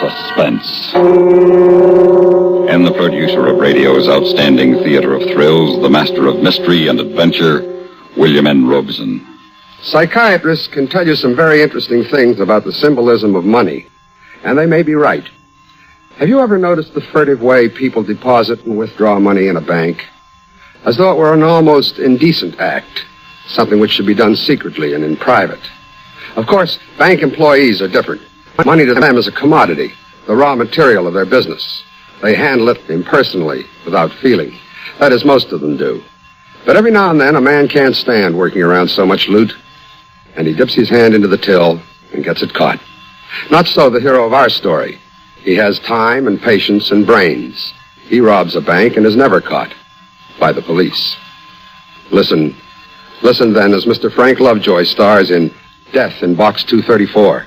Suspense. And the producer of radio's outstanding theater of thrills, the master of mystery and adventure, William N. Robeson. Psychiatrists can tell you some very interesting things about the symbolism of money, and they may be right. Have you ever noticed the furtive way people deposit and withdraw money in a bank? As though it were an almost indecent act, something which should be done secretly and in private. Of course, bank employees are different. Money to them is a commodity, the raw material of their business. They handle it impersonally, without feeling. That is, most of them do. But every now and then, a man can't stand working around so much loot, and he dips his hand into the till and gets it caught. Not so the hero of our story. He has time and patience and brains. He robs a bank and is never caught by the police. Listen then as Mr. Frank Lovejoy stars in Death in Box 234,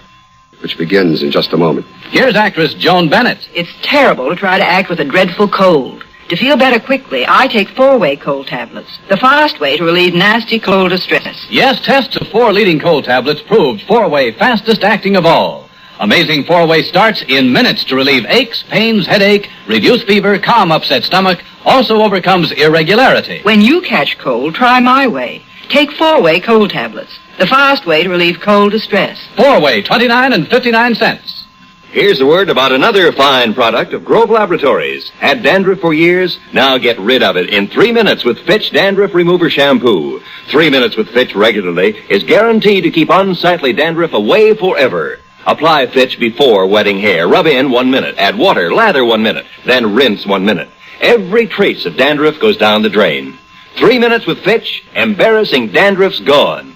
which begins in just a moment. Here's actress Joan Bennett. It's terrible to try to act with a dreadful cold. To feel better quickly, I take 4-way cold tablets, the fast way to relieve nasty cold distress. Yes, tests of 4 leading cold tablets proved 4-way fastest acting of all. Amazing 4-way starts in minutes to relieve aches, pains, headache, reduce fever, calm upset stomach, also overcomes irregularity. When you catch cold, try my way. Take 4-way cold tablets, the fast way to relieve cold distress. 4-way, 29 and 59 cents. Here's a word about another fine product of Grove Laboratories. Had dandruff for years? Now get rid of it in 3 minutes with Fitch Dandruff Remover Shampoo. 3 minutes with Fitch regularly is guaranteed to keep unsightly dandruff away forever. Apply Fitch before wetting hair. Rub in 1 minute. Add water. Lather 1 minute. Then rinse 1 minute. Every trace of dandruff goes down the drain. 3 minutes with Fitch, embarrassing dandruff's gone.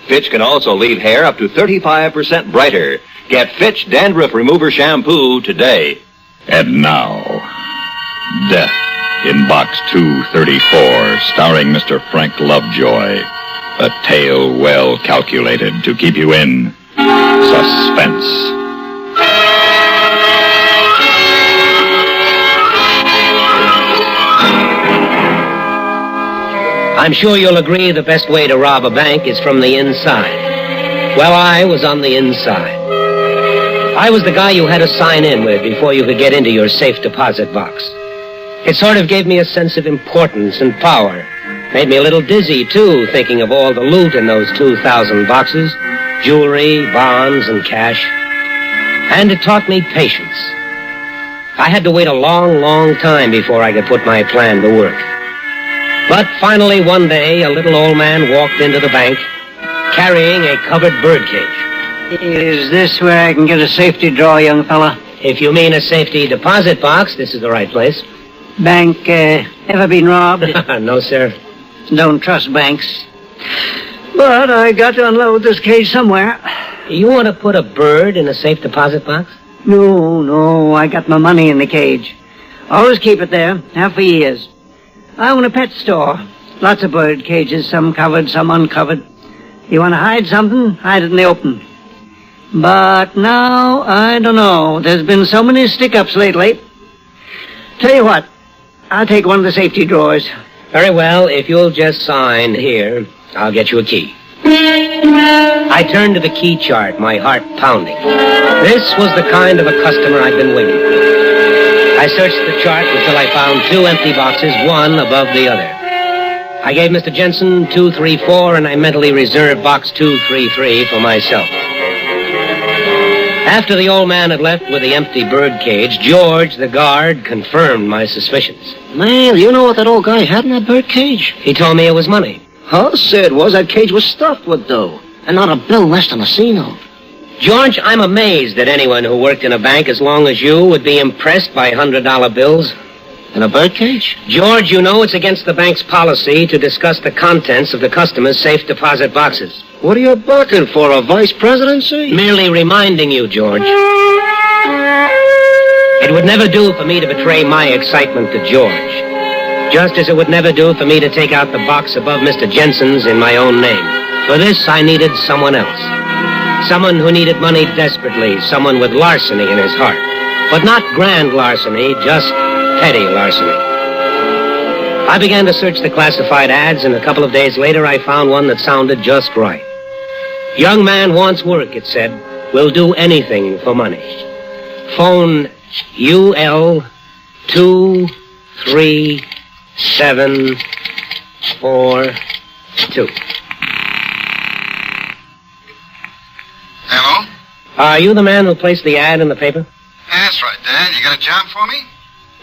Fitch can also leave hair up to 35% brighter. Get Fitch Dandruff Remover Shampoo today. And now, Death in Box 234, starring Mr. Frank Lovejoy. A tale well calculated to keep you in suspense. I'm sure you'll agree the best way to rob a bank is from the inside. Well, I was on the inside. I was the guy you had to sign in with before you could get into your safe deposit box. It sort of gave me a sense of importance and power. Made me a little dizzy, too, thinking of all the loot in those 2,000 boxes. Jewelry, bonds, and cash. And it taught me patience. I had to wait a long, long time before I could put my plan to work. But finally, one day, a little old man walked into the bank carrying a covered birdcage. Is this where I can get a safety draw, young fella? If you mean a safety deposit box, this is the right place. Bank, ever been robbed? No, sir. Don't trust banks. But I got to unload this cage somewhere. You want to put a bird in a safe deposit box? No, I got my money in the cage. Always keep it there, have for years. I own a pet store. Lots of bird cages, some covered, some uncovered. You want to hide something, hide it in the open. But now, I don't know. There's been so many stick-ups lately. Tell you what, I'll take one of the safety drawers. Very well, if you'll just sign here, I'll get you a key. I turned to the key chart, my heart pounding. This was the kind of a customer I'd been waiting for. I searched the chart until I found 2 empty boxes, one above the other. I gave Mr. Jensen 234, and I mentally reserved box 233 for myself. After the old man had left with the empty bird cage, George, the guard, confirmed my suspicions. Man, you know what that old guy had in that bird cage? He told me it was money. All I said was that cage was stuffed with dough, and not a bill less than a C-note. George, I'm amazed that anyone who worked in a bank as long as you would be impressed by $100 bills. In a bird cage? George, you know it's against the bank's policy to discuss the contents of the customers' safe deposit boxes. What are you bucking for, a vice presidency? Merely reminding you, George. It would never do for me to betray my excitement to George. Just as it would never do for me to take out the box above Mr. Jensen's in my own name. For this, I needed someone else. Someone who needed money desperately. Someone with larceny in his heart. But not grand larceny, just petty larceny. I began to search the classified ads, and a couple of days later I found one that sounded just right. Young man wants work, it said. Will do anything for money. Phone UL23742. Hello? Are you the man who placed the ad in the paper? That's right, Dad. You got a job for me?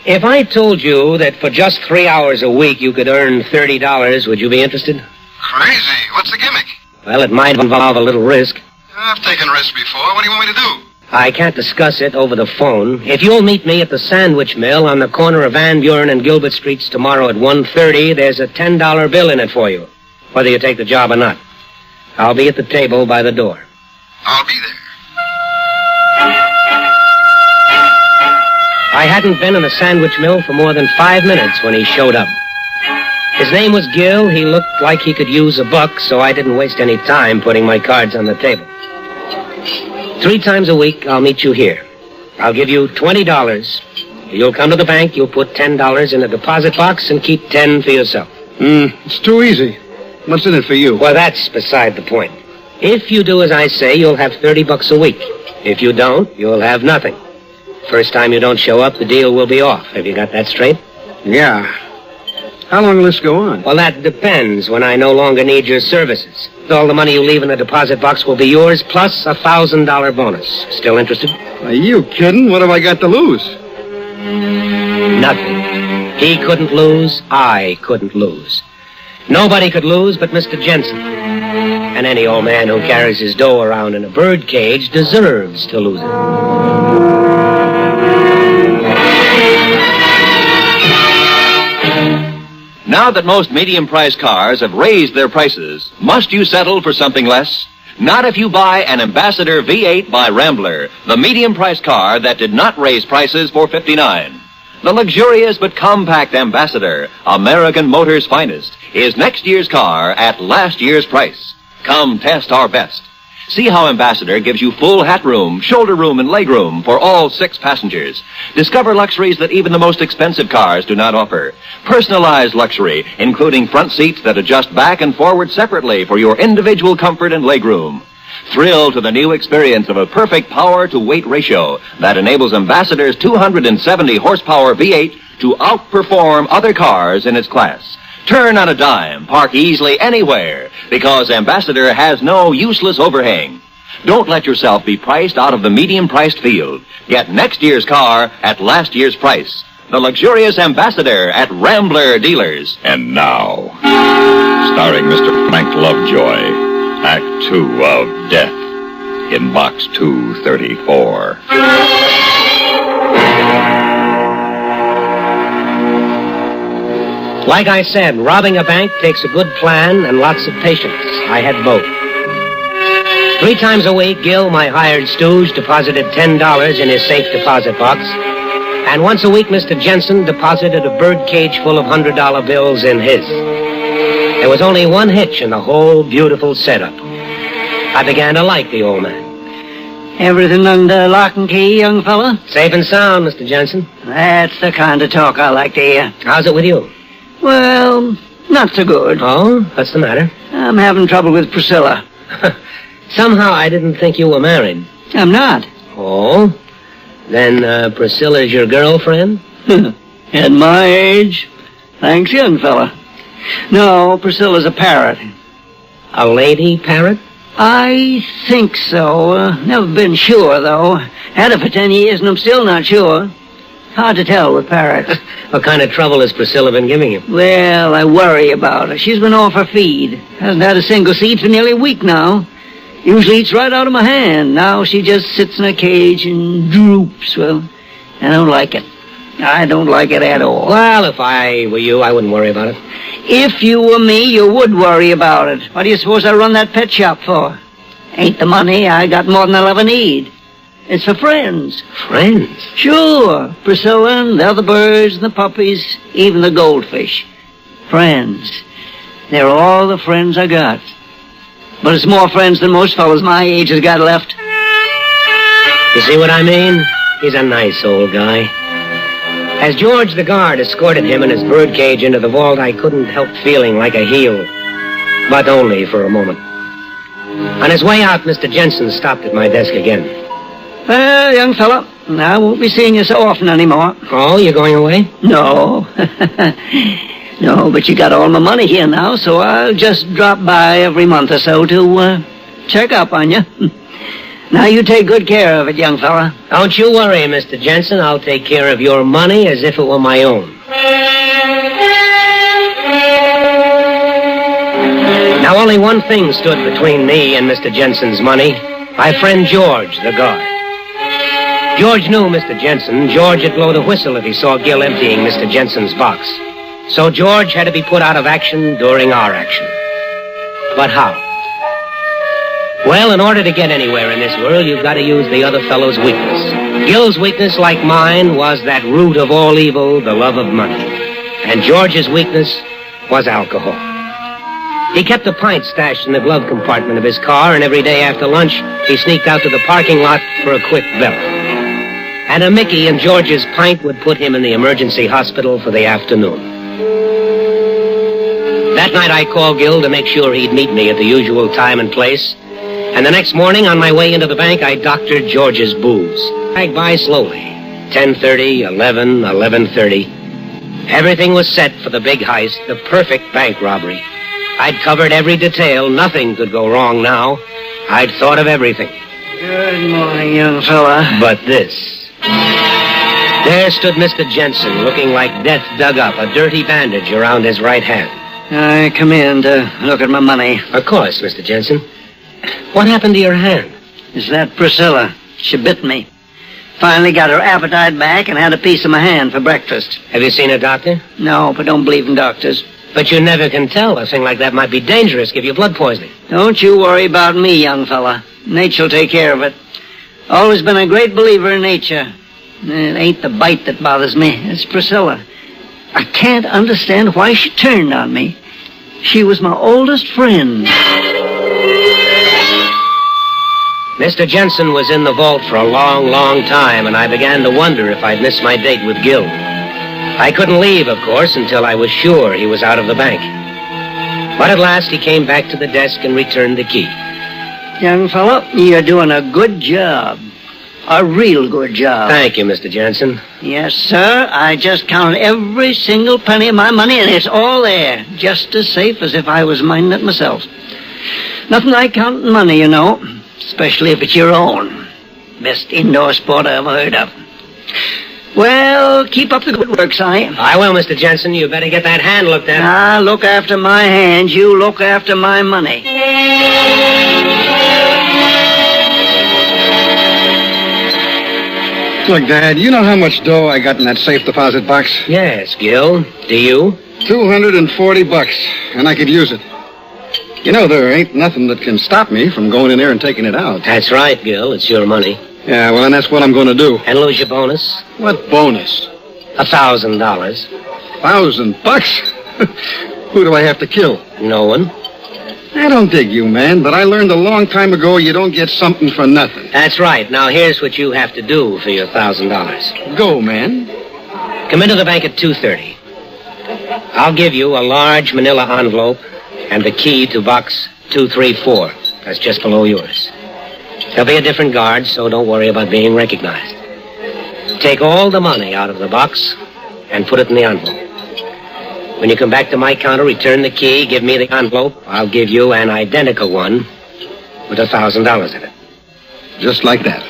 If I told you that for just 3 hours a week you could earn $30, would you be interested? Crazy. What's the gimmick? Well, it might involve a little risk. I've taken risks before. What do you want me to do? I can't discuss it over the phone. If you'll meet me at the sandwich mill on the corner of Van Buren and Gilbert Streets tomorrow at 1:30, there's a $10 bill in it for you, whether you take the job or not. I'll be at the table by the door. I'll be there. I hadn't been in the sandwich mill for more than 5 minutes when he showed up. His name was Gil. He looked like he could use a buck, so I didn't waste any time putting my cards on the table. 3 times a week, I'll meet you here. I'll give you $20. You'll come to the bank, you'll put $10 in a deposit box and keep $10 for yourself. It's too easy. What's in it for you? Well, that's beside the point. If you do as I say, you'll have $30 a week. If you don't, you'll have nothing. First time you don't show up, the deal will be off. Have you got that straight? Yeah. How long will this go on? Well, that depends when I no longer need your services. All the money you leave in the deposit box will be yours, plus a $1,000 bonus. Still interested? Are you kidding? What have I got to lose? Nothing. He couldn't lose. I couldn't lose. Nobody could lose but Mr. Jensen. And any old man who carries his dough around in a bird cage deserves to lose it. Now that most medium-priced cars have raised their prices, must you settle for something less? Not if you buy an Ambassador V8 by Rambler, the medium-priced car that did not raise prices for $59. The luxurious but compact Ambassador, American Motor's finest, is next year's car at last year's price. Come test our best. See how Ambassador gives you full hat room, shoulder room, and leg room for all 6 passengers. Discover luxuries that even the most expensive cars do not offer. Personalized luxury, including front seats that adjust back and forward separately for your individual comfort and leg room. Thrill to the new experience of a perfect power-to-weight ratio that enables Ambassador's 270 horsepower V8 to outperform other cars in its class. Turn on a dime, park easily anywhere, because Ambassador has no useless overhang. Don't let yourself be priced out of the medium-priced field. Get next year's car at last year's price. The luxurious Ambassador at Rambler dealers. And now, starring Mr. Frank Lovejoy, Act 2 of Death in Box 234. Like I said, robbing a bank takes a good plan and lots of patience. I had both. 3 times a week, Gil, my hired stooge, deposited $10 in his safe deposit box. And once a week, Mr. Jensen deposited a bird cage full of $100 bills in his. There was only one hitch in the whole beautiful setup. I began to like the old man. Everything under lock and key, young fella? Safe and sound, Mr. Jensen. That's the kind of talk I like to hear. How's it with you? Well, not so good. Oh? What's the matter? I'm having trouble with Priscilla. Somehow I didn't think you were married. I'm not. Oh? Then Priscilla's your girlfriend? At my age? Thanks, young fella. No, Priscilla's a parrot. A lady parrot? I think so. Never been sure, though. Had her for 10 years, and I'm still not sure. Hard to tell with parrots. What kind of trouble has Priscilla been giving you? Well, I worry about her. She's been off her feed. Hasn't had a single seed for nearly a week now. Usually eats right out of my hand. Now she just sits in a cage and droops. Well, I don't like it. I don't like it at all. Well, if I were you, I wouldn't worry about it. If you were me, you would worry about it. What do you suppose I run that pet shop for? Ain't the money. I got more than I'll ever need. It's for friends. Friends? Sure. Priscilla and the other birds and the puppies, even the goldfish. Friends. They're all the friends I got. But it's more friends than most fellas my age has got left. You see what I mean? He's a nice old guy. As George the guard escorted him and his birdcage into the vault, I couldn't help feeling like a heel. But only for a moment. On his way out, Mr. Jensen stopped at my desk again. Well, young fella, I won't be seeing you so often anymore. Oh, you're going away? No. No, but you got all my money here now, so I'll just drop by every month or so to check up on you. Now you take good care of it, young fella. Don't you worry, Mr. Jensen. I'll take care of your money as if it were my own. Now, only one thing stood between me and Mr. Jensen's money. My friend George, the guard. George knew Mr. Jensen. George would blow the whistle if he saw Gil emptying Mr. Jensen's box. So George had to be put out of action during our action. But how? Well, in order to get anywhere in this world, you've got to use the other fellow's weakness. Gil's weakness, like mine, was that root of all evil, the love of money. And George's weakness was alcohol. He kept a pint stashed in the glove compartment of his car, and every day after lunch, he sneaked out to the parking lot for a quick belly. And a Mickey in George's pint would put him in the emergency hospital for the afternoon. That night, I called Gil to make sure he'd meet me at the usual time and place. And the next morning, on my way into the bank, I doctored George's booze. I by slowly. 10:30, 11, 11:30. Everything was set for the big heist, the perfect bank robbery. I'd covered every detail. Nothing could go wrong now. I'd thought of everything. Good morning, young fella. But this. There stood Mr. Jensen, looking like death dug up, a dirty bandage around his right hand. I come in to look at my money. Of course, Mr. Jensen. What happened to your hand? It's that Priscilla. She bit me. Finally got her appetite back and had a piece of my hand for breakfast. Have you seen a doctor? No, but don't believe in doctors. But you never can tell. A thing like that might be dangerous, give you blood poisoning. Don't you worry about me, young fella. Nature'll take care of it. Always been a great believer in nature. It ain't the bite that bothers me. It's Priscilla. I can't understand why she turned on me. She was my oldest friend. Mr. Jensen was in the vault for a long, long time, and I began to wonder if I'd missed my date with Gil. I couldn't leave, of course, until I was sure he was out of the bank. But at last he came back to the desk and returned the key. Young fellow, you're doing a good job. A real good job. Thank you, Mr. Jensen. Yes, sir. I just counted every single penny of my money, and it's all there. Just as safe as if I was minding it myself. Nothing like counting money, you know. Especially if it's your own. Best indoor sport I ever heard of. Well, keep up the good work, Si. I will, Mr. Jensen. You better get that hand looked at. Ah, look after my hands. You look after my money. Look, Dad, you know how much dough I got in that safe deposit box? Yes, Gil. Do you? $240, and I could use it. You know, there ain't nothing that can stop me from going in there and taking it out. That's right, Gil. It's your money. Yeah, well, and that's what I'm going to do. And lose your bonus? What bonus? $1,000. $1,000? Who do I have to kill? No one. I don't dig you, man, but I learned a long time ago you don't get something for nothing. That's right. Now, here's what you have to do for your $1,000. Go, man. Come into the bank at 2:30. I'll give you a large manila envelope and the key to box 234. That's just below yours. There'll be a different guard, so don't worry about being recognized. Take all the money out of the box and put it in the envelope. When you come back to my counter, return the key, give me the envelope. I'll give you an identical one with $1,000 in it. Just like that.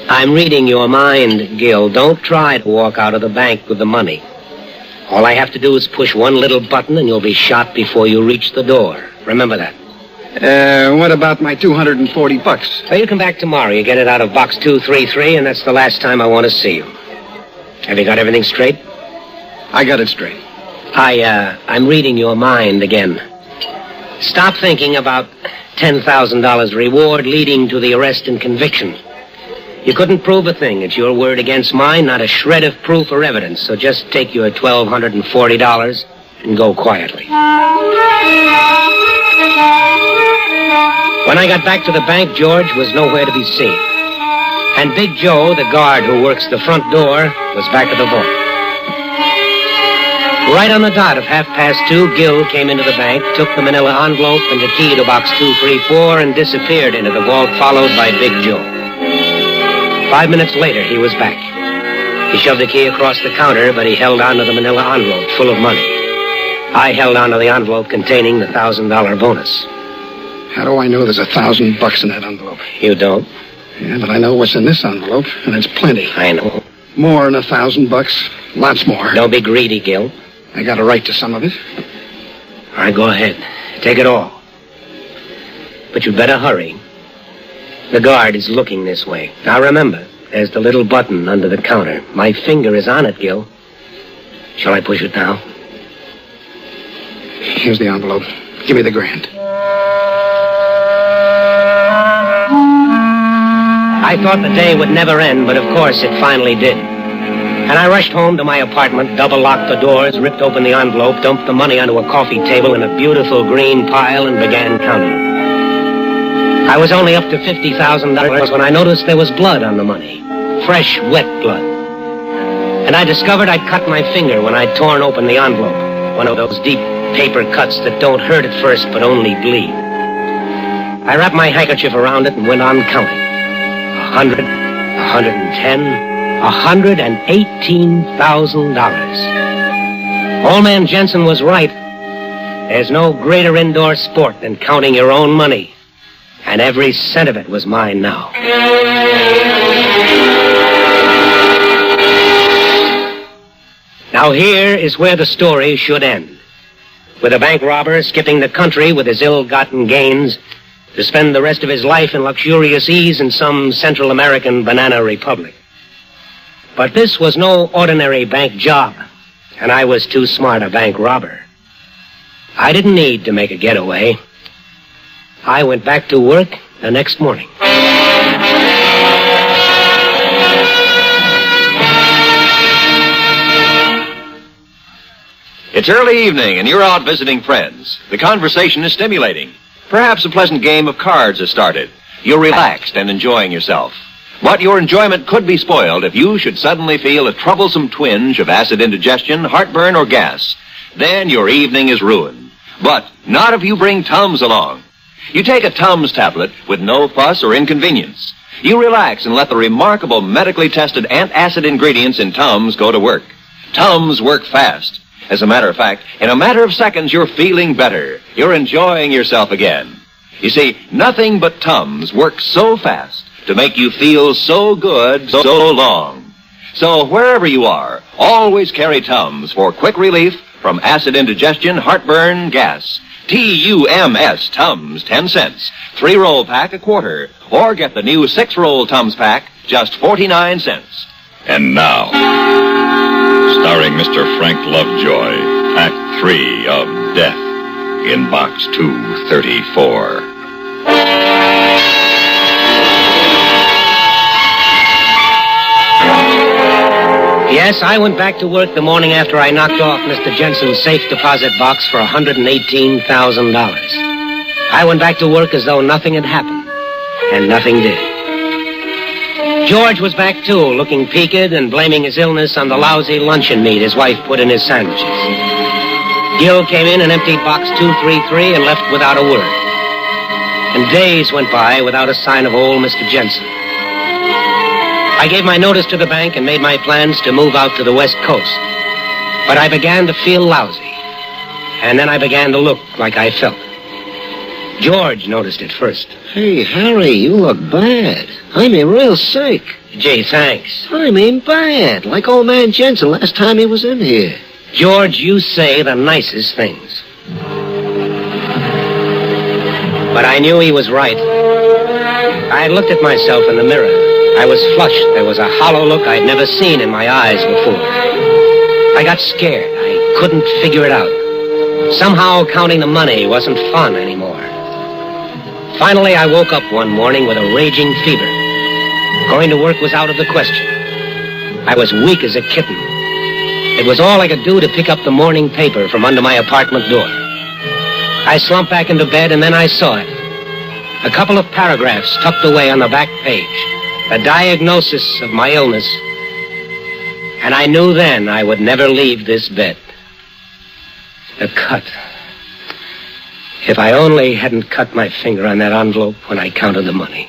I'm reading your mind, Gil. Don't try to walk out of the bank with the money. All I have to do is push one little button and you'll be shot before you reach the door. Remember that. What about my $240? Well, you come back tomorrow. You get it out of box 233, and that's the last time I want to see you. Have you got everything straight? I got it straight. I'm reading your mind again. Stop thinking about $10,000 reward leading to the arrest and conviction. You couldn't prove a thing. It's your word against mine, not a shred of proof or evidence. So just take your $1,240 and go quietly. When I got back to the bank, George was nowhere to be seen. And Big Joe, the guard who works the front door, was back at the vault. Right on the dot of 2:30, Gil came into the bank, took the manila envelope and the key to box 234, and disappeared into the vault, followed by Big Joe. 5 minutes later, he was back. He shoved the key across the counter, but he held on to the manila envelope full of money. I held on to the envelope containing the $1,000 bonus. How do I know there's $1,000 in that envelope? You don't? Yeah, but I know what's in this envelope, and it's plenty. I know. More than $1,000. Lots more. Don't be greedy, Gil. I got a right to some of it. All right, go ahead. Take it all. But you'd better hurry. The guard is looking this way. Now remember, there's the little button under the counter. My finger is on it, Gil. Shall I push it now? Here's the envelope. Give me the grand. I thought the day would never end, but of course it finally did. And I rushed home to my apartment, double-locked the doors, ripped open the envelope, dumped the money onto a coffee table in a beautiful green pile, and began counting. I was only up to $50,000 when I noticed there was blood on the money. Fresh, wet blood. And I discovered I'd cut my finger when I'd torn open the envelope. One of those deep paper cuts that don't hurt at first, but only bleed. I wrapped my handkerchief around it and went on counting. 100, 110, $118,000. Old man Jensen was right. There's no greater indoor sport than counting your own money. And every cent of it was mine now. Now here is where the story should end. With a bank robber skipping the country with his ill-gotten gains to spend the rest of his life in luxurious ease in some Central American banana republic. But this was no ordinary bank job, and I was too smart a bank robber. I didn't need to make a getaway. I went back to work the next morning. It's early evening and you're out visiting friends. The conversation is stimulating. Perhaps a pleasant game of cards has started. You're relaxed and enjoying yourself. But your enjoyment could be spoiled if you should suddenly feel a troublesome twinge of acid indigestion, heartburn, or gas. Then your evening is ruined. But not if you bring Tums along. You take a Tums tablet with no fuss or inconvenience. You relax and let the remarkable medically tested antacid ingredients in Tums go to work. Tums work fast. As a matter of fact, in a matter of seconds, you're feeling better. You're enjoying yourself again. You see, nothing but Tums works so fast to make you feel so good so long. So wherever you are, always carry Tums for quick relief from acid indigestion, heartburn, gas. T-U-M-S, Tums, 10 cents. 3-roll pack, a quarter. Or get the new 6-roll Tums pack, just 49 cents. And now, starring Mr. Frank Lovejoy, Act 3 of Death in Box 234. Yes, I went back to work the morning after I knocked off Mr. Jensen's safe deposit box for $118,000. I went back to work as though nothing had happened, and nothing did. George was back, too, looking peaked and blaming his illness on the lousy luncheon meat his wife put in his sandwiches. Gil came in and emptied box 233 and left without a word. And days went by without a sign of old Mr. Jensen. I gave my notice to the bank and made my plans to move out to the West Coast. But I began to feel lousy. And then I began to look like I felt. George noticed it first. Hey, Harry, you look bad. I mean real sick. Gee, thanks. I mean bad, like old man Jensen last time he was in here. George, you say the nicest things. But I knew he was right. I had looked at myself in the mirror. I was flushed. There was a hollow look I'd never seen in my eyes before. I got scared. I couldn't figure it out. Somehow counting the money wasn't fun anymore. Finally, I woke up one morning with a raging fever. Going to work was out of the question. I was weak as a kitten. It was all I could do to pick up the morning paper from under my apartment door. I slumped back into bed, and then I saw it. A couple of paragraphs tucked away on the back page. The diagnosis of my illness. And I knew then I would never leave this bed. The cut. If I only hadn't cut my finger on that envelope when I counted the money.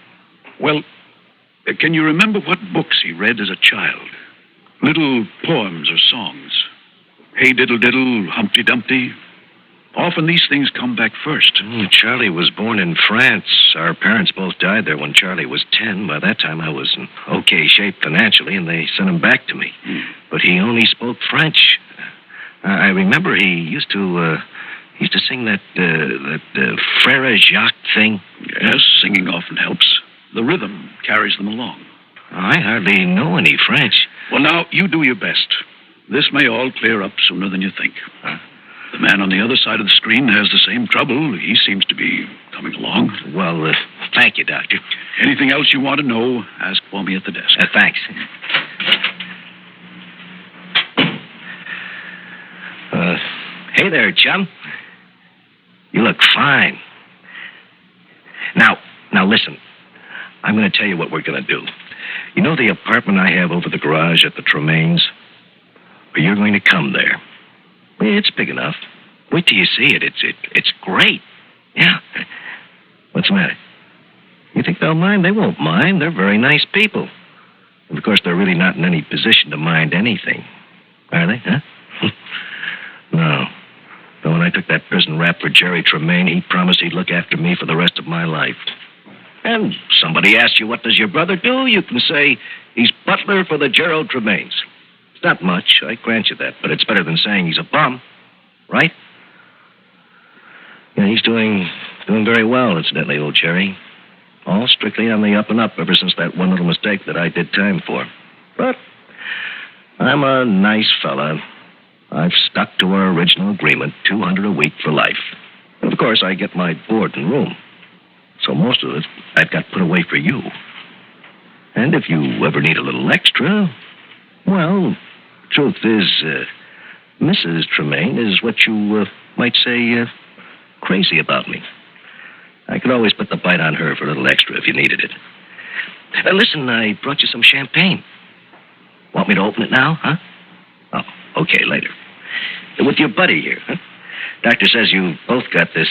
Well, can you remember what books he read as a child? Little poems or songs. Hey Diddle Diddle, Humpty Dumpty. Often these things come back first. Charlie was born in France. Our parents both died there when Charlie was 10. By that time, I was in okay shape financially, and they sent him back to me. But he only spoke French. I remember he used to sing that Frere Jacques thing. Yes, singing often helps. The rhythm carries them along. I hardly know any French. Well, now, you do your best. This may all clear up sooner than you think. Huh? The man on the other side of the screen has the same trouble. He seems to be coming along. Well, thank you, Doctor. Anything else you want to know, ask for me at the desk. Thanks. Hey there, chum. You look fine. Now listen. I'm going to tell you what we're going to do. You know the apartment I have over the garage at the Tremaines? Well, you're going to come there. It's big enough. Wait till you see it. It's great. Yeah. What's the matter? You think they'll mind? They won't mind. They're very nice people. And of course, they're really not in any position to mind anything. Are they, huh? No. But when I took that prison rap for Jerry Tremaine, he promised he'd look after me for the rest of my life. And somebody asks you, what does your brother do? You can say, he's butler for the Gerald Tremaines. It's not much, I grant you that, but it's better than saying he's a bum, right? Yeah, he's doing very well, incidentally, old Jerry. All strictly on the up and up ever since that one little mistake that I did time for. But I'm a nice fella. I've stuck to our original agreement, $200 a week for life. And of course, I get my board and room. So most of it I've got put away for you. And if you ever need a little extra, well, truth is, Mrs. Tremaine is what you might say crazy about me. I could always put the bite on her for a little extra if you needed it. Listen, I brought you some champagne. Want me to open it now, huh? Oh, okay, later. With your buddy here, huh? Doctor says you both got this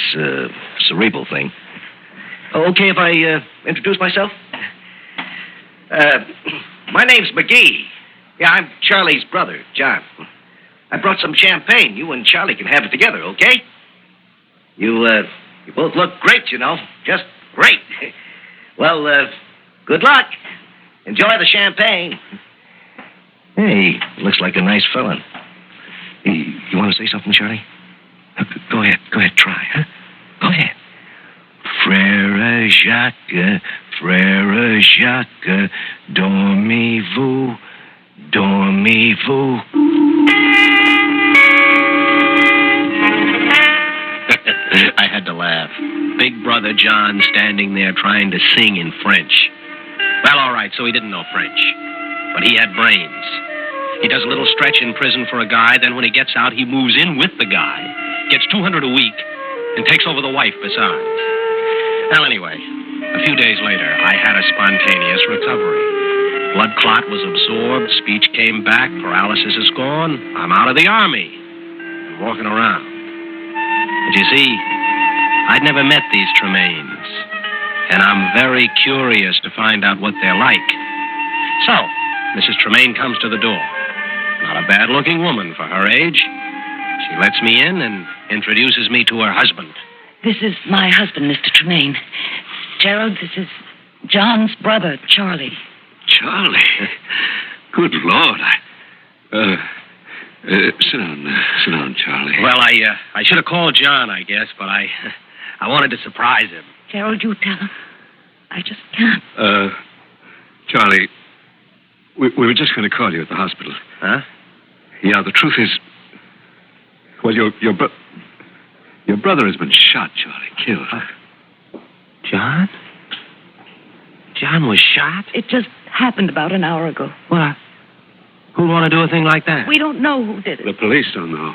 cerebral thing. Okay if I introduce myself? My name's McGee. Yeah, I'm Charlie's brother, John. I brought some champagne. You and Charlie can have it together, okay? You both look great, you know. Just great. Well, good luck. Enjoy the champagne. Hey, looks like a nice fella. You want to say something, Charlie? Go ahead, try, huh? Go ahead. Frère Jacques, dormez-vous, dormez-vous. I had to laugh. Big brother John standing there trying to sing in French. Well, all right, so he didn't know French. But he had brains. He does a little stretch in prison for a guy, then when he gets out, he moves in with the guy, gets $200 a week, and takes over the wife besides. Well, anyway, a few days later, I had a spontaneous recovery. Blood clot was absorbed, speech came back, paralysis is gone. I'm out of the army. I'm walking around. But you see, I'd never met these Tremaines, and I'm very curious to find out what they're like. So, Mrs. Tremaine comes to the door. Not a bad-looking woman for her age. She lets me in and introduces me to her husband. This is my husband, Mr. Tremaine. Gerald, this is John's brother, Charlie. Charlie? Good Lord. Sit down, Charlie. Well, I should have called John, I guess, but I wanted to surprise him. Gerald, you tell him. I just can't. Charlie, we were just going to call you at the hospital. Huh? Yeah, the truth is, well, your brother has been shot, Charlie, killed. John? John was shot? It just happened about an hour ago. What? Who'd want to do a thing like that? We don't know who did it. The police don't know.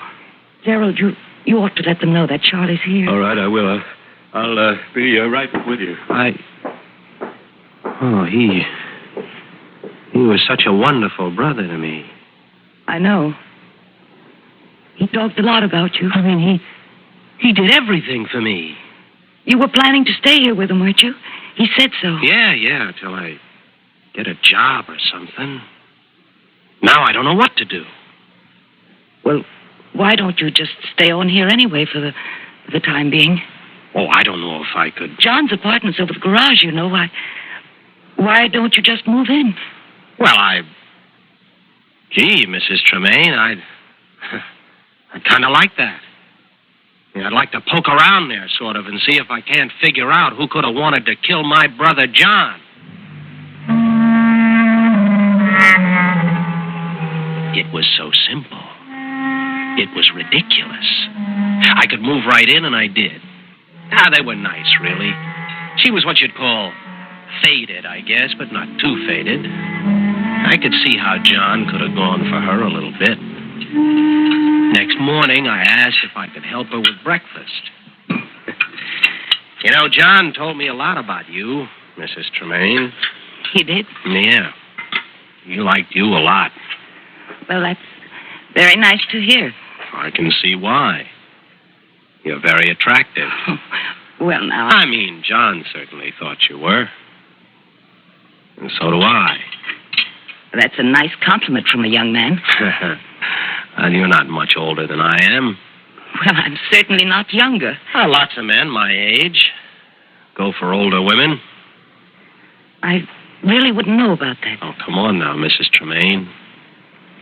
Gerald, you ought to let them know that Charlie's here. All right, I will. I'll be right with you. He was such a wonderful brother to me. I know. He talked a lot about you. I mean, he did everything for me. You were planning to stay here with him, weren't you? He said so. Yeah, till I get a job or something. Now I don't know what to do. Well, why don't you just stay on here anyway for the time being? Oh, I don't know if I could. John's apartment's over the garage, you know. Why don't you just move in? Well, Gee, Mrs. Tremaine, I'd kind of like that. I'd like to poke around there, sort of, and see if I can't figure out who could have wanted to kill my brother John. It was so simple. It was ridiculous. I could move right in, and I did. They were nice, really. She was what you'd call faded, I guess, but not too faded. I could see how John could have gone for her a little bit. Next morning, I asked if I could help her with breakfast. You know, John told me a lot about you, Mrs. Tremaine. He did? Yeah. He liked you a lot. Well, that's very nice to hear. I can see why. You're very attractive. Well, now... I mean, John certainly thought you were. And so do I. That's a nice compliment from a young man. Well, you're not much older than I am. Well, I'm certainly not younger. Lots of men my age go for older women. I really wouldn't know about that. Oh, come on now, Mrs. Tremaine.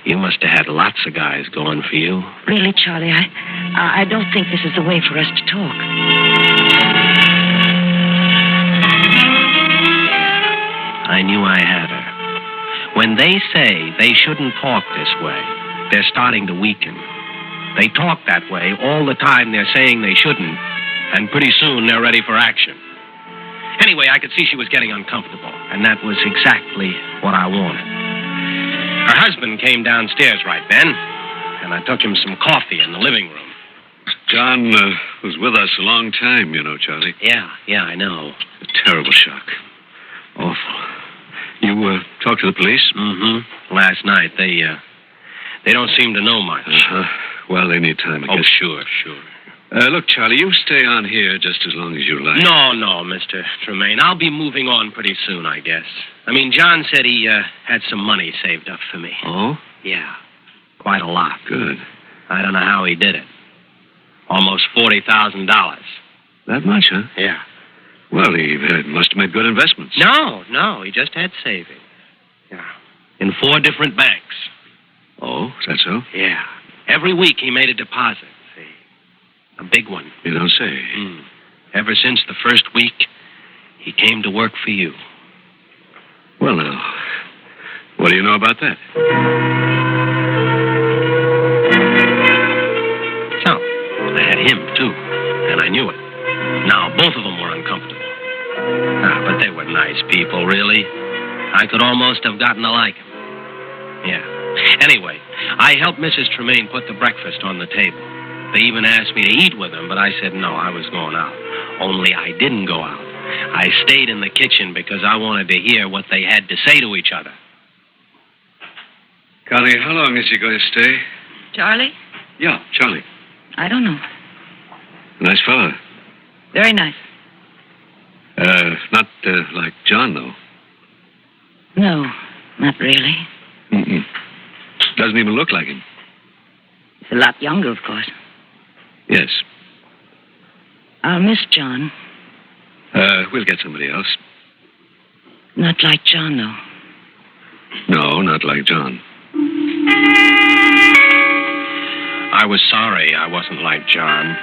You must have had lots of guys going for you. Really, Charlie, I don't think this is the way for us to talk. I knew I had her. When they say they shouldn't talk this way, they're starting to weaken. They talk that way all the time they're saying they shouldn't, and pretty soon they're ready for action. Anyway, I could see she was getting uncomfortable, and that was exactly what I wanted. Her husband came downstairs right then, and I took him some coffee in the living room. John was with us a long time, you know, Charlie. Yeah, I know. A terrible shock. Awful. You talked to the police? Mm-hmm. Last night, they don't seem to know much. Well, they need time, I guess. Sure. Look, Charlie, you stay on here just as long as you like. No, Mr. Tremaine. I'll be moving on pretty soon, I guess. I mean, John said he had some money saved up for me. Oh? Yeah, quite a lot. Good. I don't know how he did it. Almost $40,000. That much, huh? Yeah. Well, he must have made good investments. No, he just had savings. Yeah. In 4 different banks. Oh, is that so? Yeah. Every week he made a deposit. See? A big one. You don't say. Ever since the first week, he came to work for you. Well, now, what do you know about that? So, I had him, too, and I knew it. Now, both of them were uncomfortable. But they were nice people, really. I could almost have gotten to like them. Yeah. Anyway, I helped Mrs. Tremaine put the breakfast on the table. They even asked me to eat with them, but I said no, I was going out. Only I didn't go out. I stayed in the kitchen because I wanted to hear what they had to say to each other. Connie, how long is he going to stay? Charlie? Yeah, Charlie. I don't know. Nice fellow. Very nice. Not like John, though. No, not really. Doesn't even look like him. He's a lot younger, of course. Yes. I'll miss John. We'll get somebody else. Not like John, though. No, not like John. I was sorry I wasn't like John.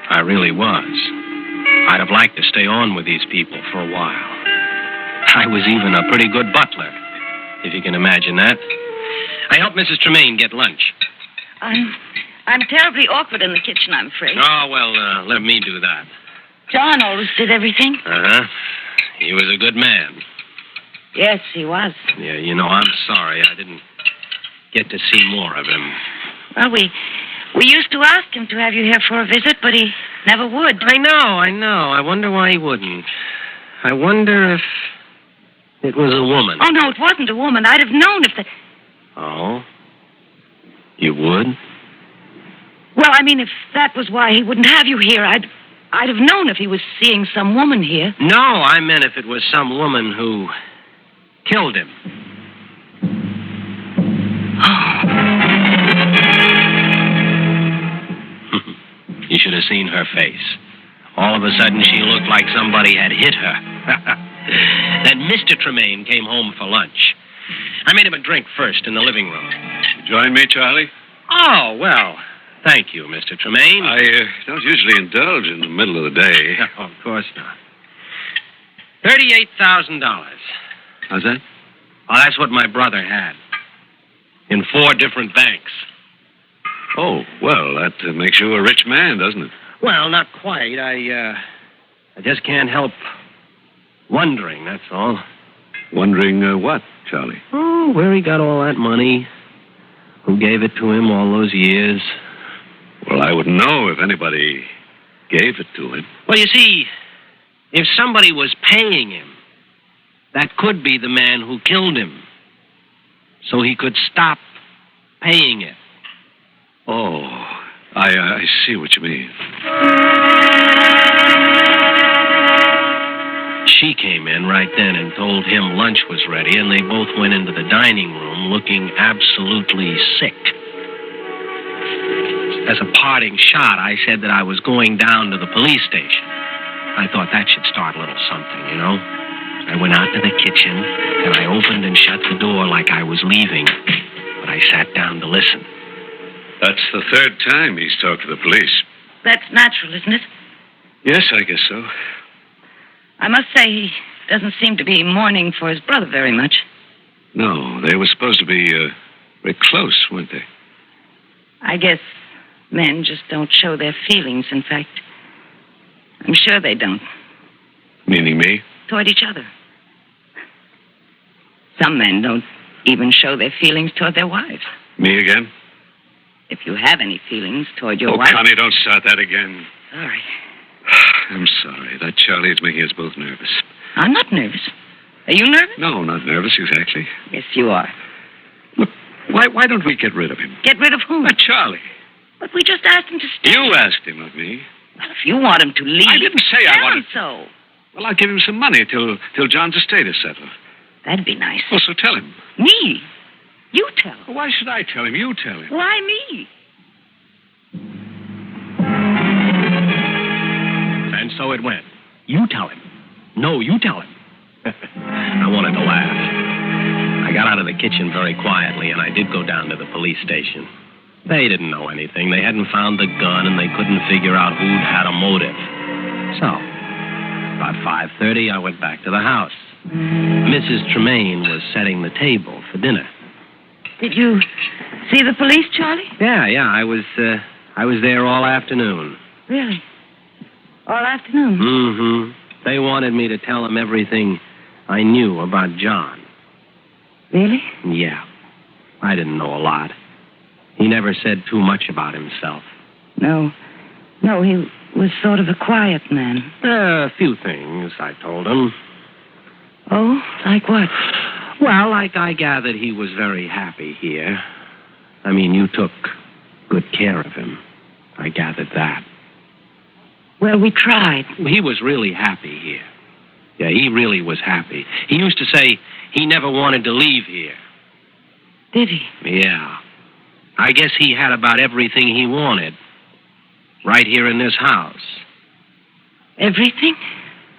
I really was. I'd have liked to stay on with these people for a while. I was even a pretty good butler, if you can imagine that. I helped Mrs. Tremaine get lunch. I'm terribly awkward in the kitchen, I'm afraid. Oh, well, let me do that. John always did everything. Uh-huh. He was a good man. Yes, he was. Yeah, you know, I'm sorry I didn't get to see more of him. Well, we used to ask him to have you here for a visit, but he never would. I know. I wonder why he wouldn't. I wonder if it was a woman. Oh, no, it wasn't a woman. I'd have known if the... Oh? You would? Well, I mean, if that was why he wouldn't have you here, I'd... I'd have known if he was seeing some woman here. No, I meant if it was some woman who killed him. You should have seen her face. All of a sudden, she looked like somebody had hit her. Then Mr. Tremaine came home for lunch. I made him a drink first in the living room. Join me, Charlie? Oh, well, thank you, Mr. Tremaine. I don't usually indulge in the middle of the day. No, of course not. $38,000. How's that? Oh, that's what my brother had. In 4 different banks. Oh, well, that makes you a rich man, doesn't it? Well, not quite. I just can't help wondering, that's all. Wondering what, Charlie? Oh, where he got all that money. Who gave it to him all those years. Well, I wouldn't know if anybody gave it to him. Well, you see, if somebody was paying him, that could be the man who killed him. So he could stop paying it. Oh, I see what you mean. She came in right then and told him lunch was ready, and they both went into the dining room looking absolutely sick. As a parting shot, I said that I was going down to the police station. I thought that should start a little something, you know. I went out to the kitchen, and I opened and shut the door like I was leaving, but I sat down to listen. That's the 3rd time he's talked to the police. That's natural, isn't it? Yes, I guess so. I must say he doesn't seem to be mourning for his brother very much. No, they were supposed to be very close, weren't they? I guess men just don't show their feelings. In fact, I'm sure they don't. Meaning me? Toward each other. Some men don't even show their feelings toward their wives. Me again? If you have any feelings toward your Oh, wife... Connie, don't start that again. Sorry. I'm sorry. That Charlie is making us both nervous. I'm not nervous. Are you nervous? No, not nervous, exactly. Yes, you are. Look, why don't we get rid of him? Get rid of whom? Charlie. But we just asked him to stay. You asked him, not me. Well, if you want him to leave... I didn't say I wanted... Tell him so. Well, I'll give him some money till John's estate is settled. That'd be nice. Well, so tell him. Me? You tell him. Well, why should I tell him? You tell him. Why me? And so it went. You tell him. No, you tell him. I wanted to laugh. I got out of the kitchen very quietly, and I did go down to the police station. They didn't know anything. They hadn't found the gun, and they couldn't figure out who'd had a motive. So, about 5:30, I went back to the house. Mrs. Tremaine was setting the table for dinner. Did you see the police, Charlie? Yeah, I was there all afternoon. Really? All afternoon? Mm-hmm. They wanted me to tell them everything I knew about John. Really? Yeah. I didn't know a lot. He never said too much about himself. No, he was sort of a quiet man. A few things, I told him. Oh, like what? Well, like I gathered he was very happy here. I mean, you took good care of him. I gathered that. Well, we tried. He was really happy here. Yeah, he really was happy. He used to say he never wanted to leave here. Did he? Yeah. I guess he had about everything he wanted. Right here in this house. Everything?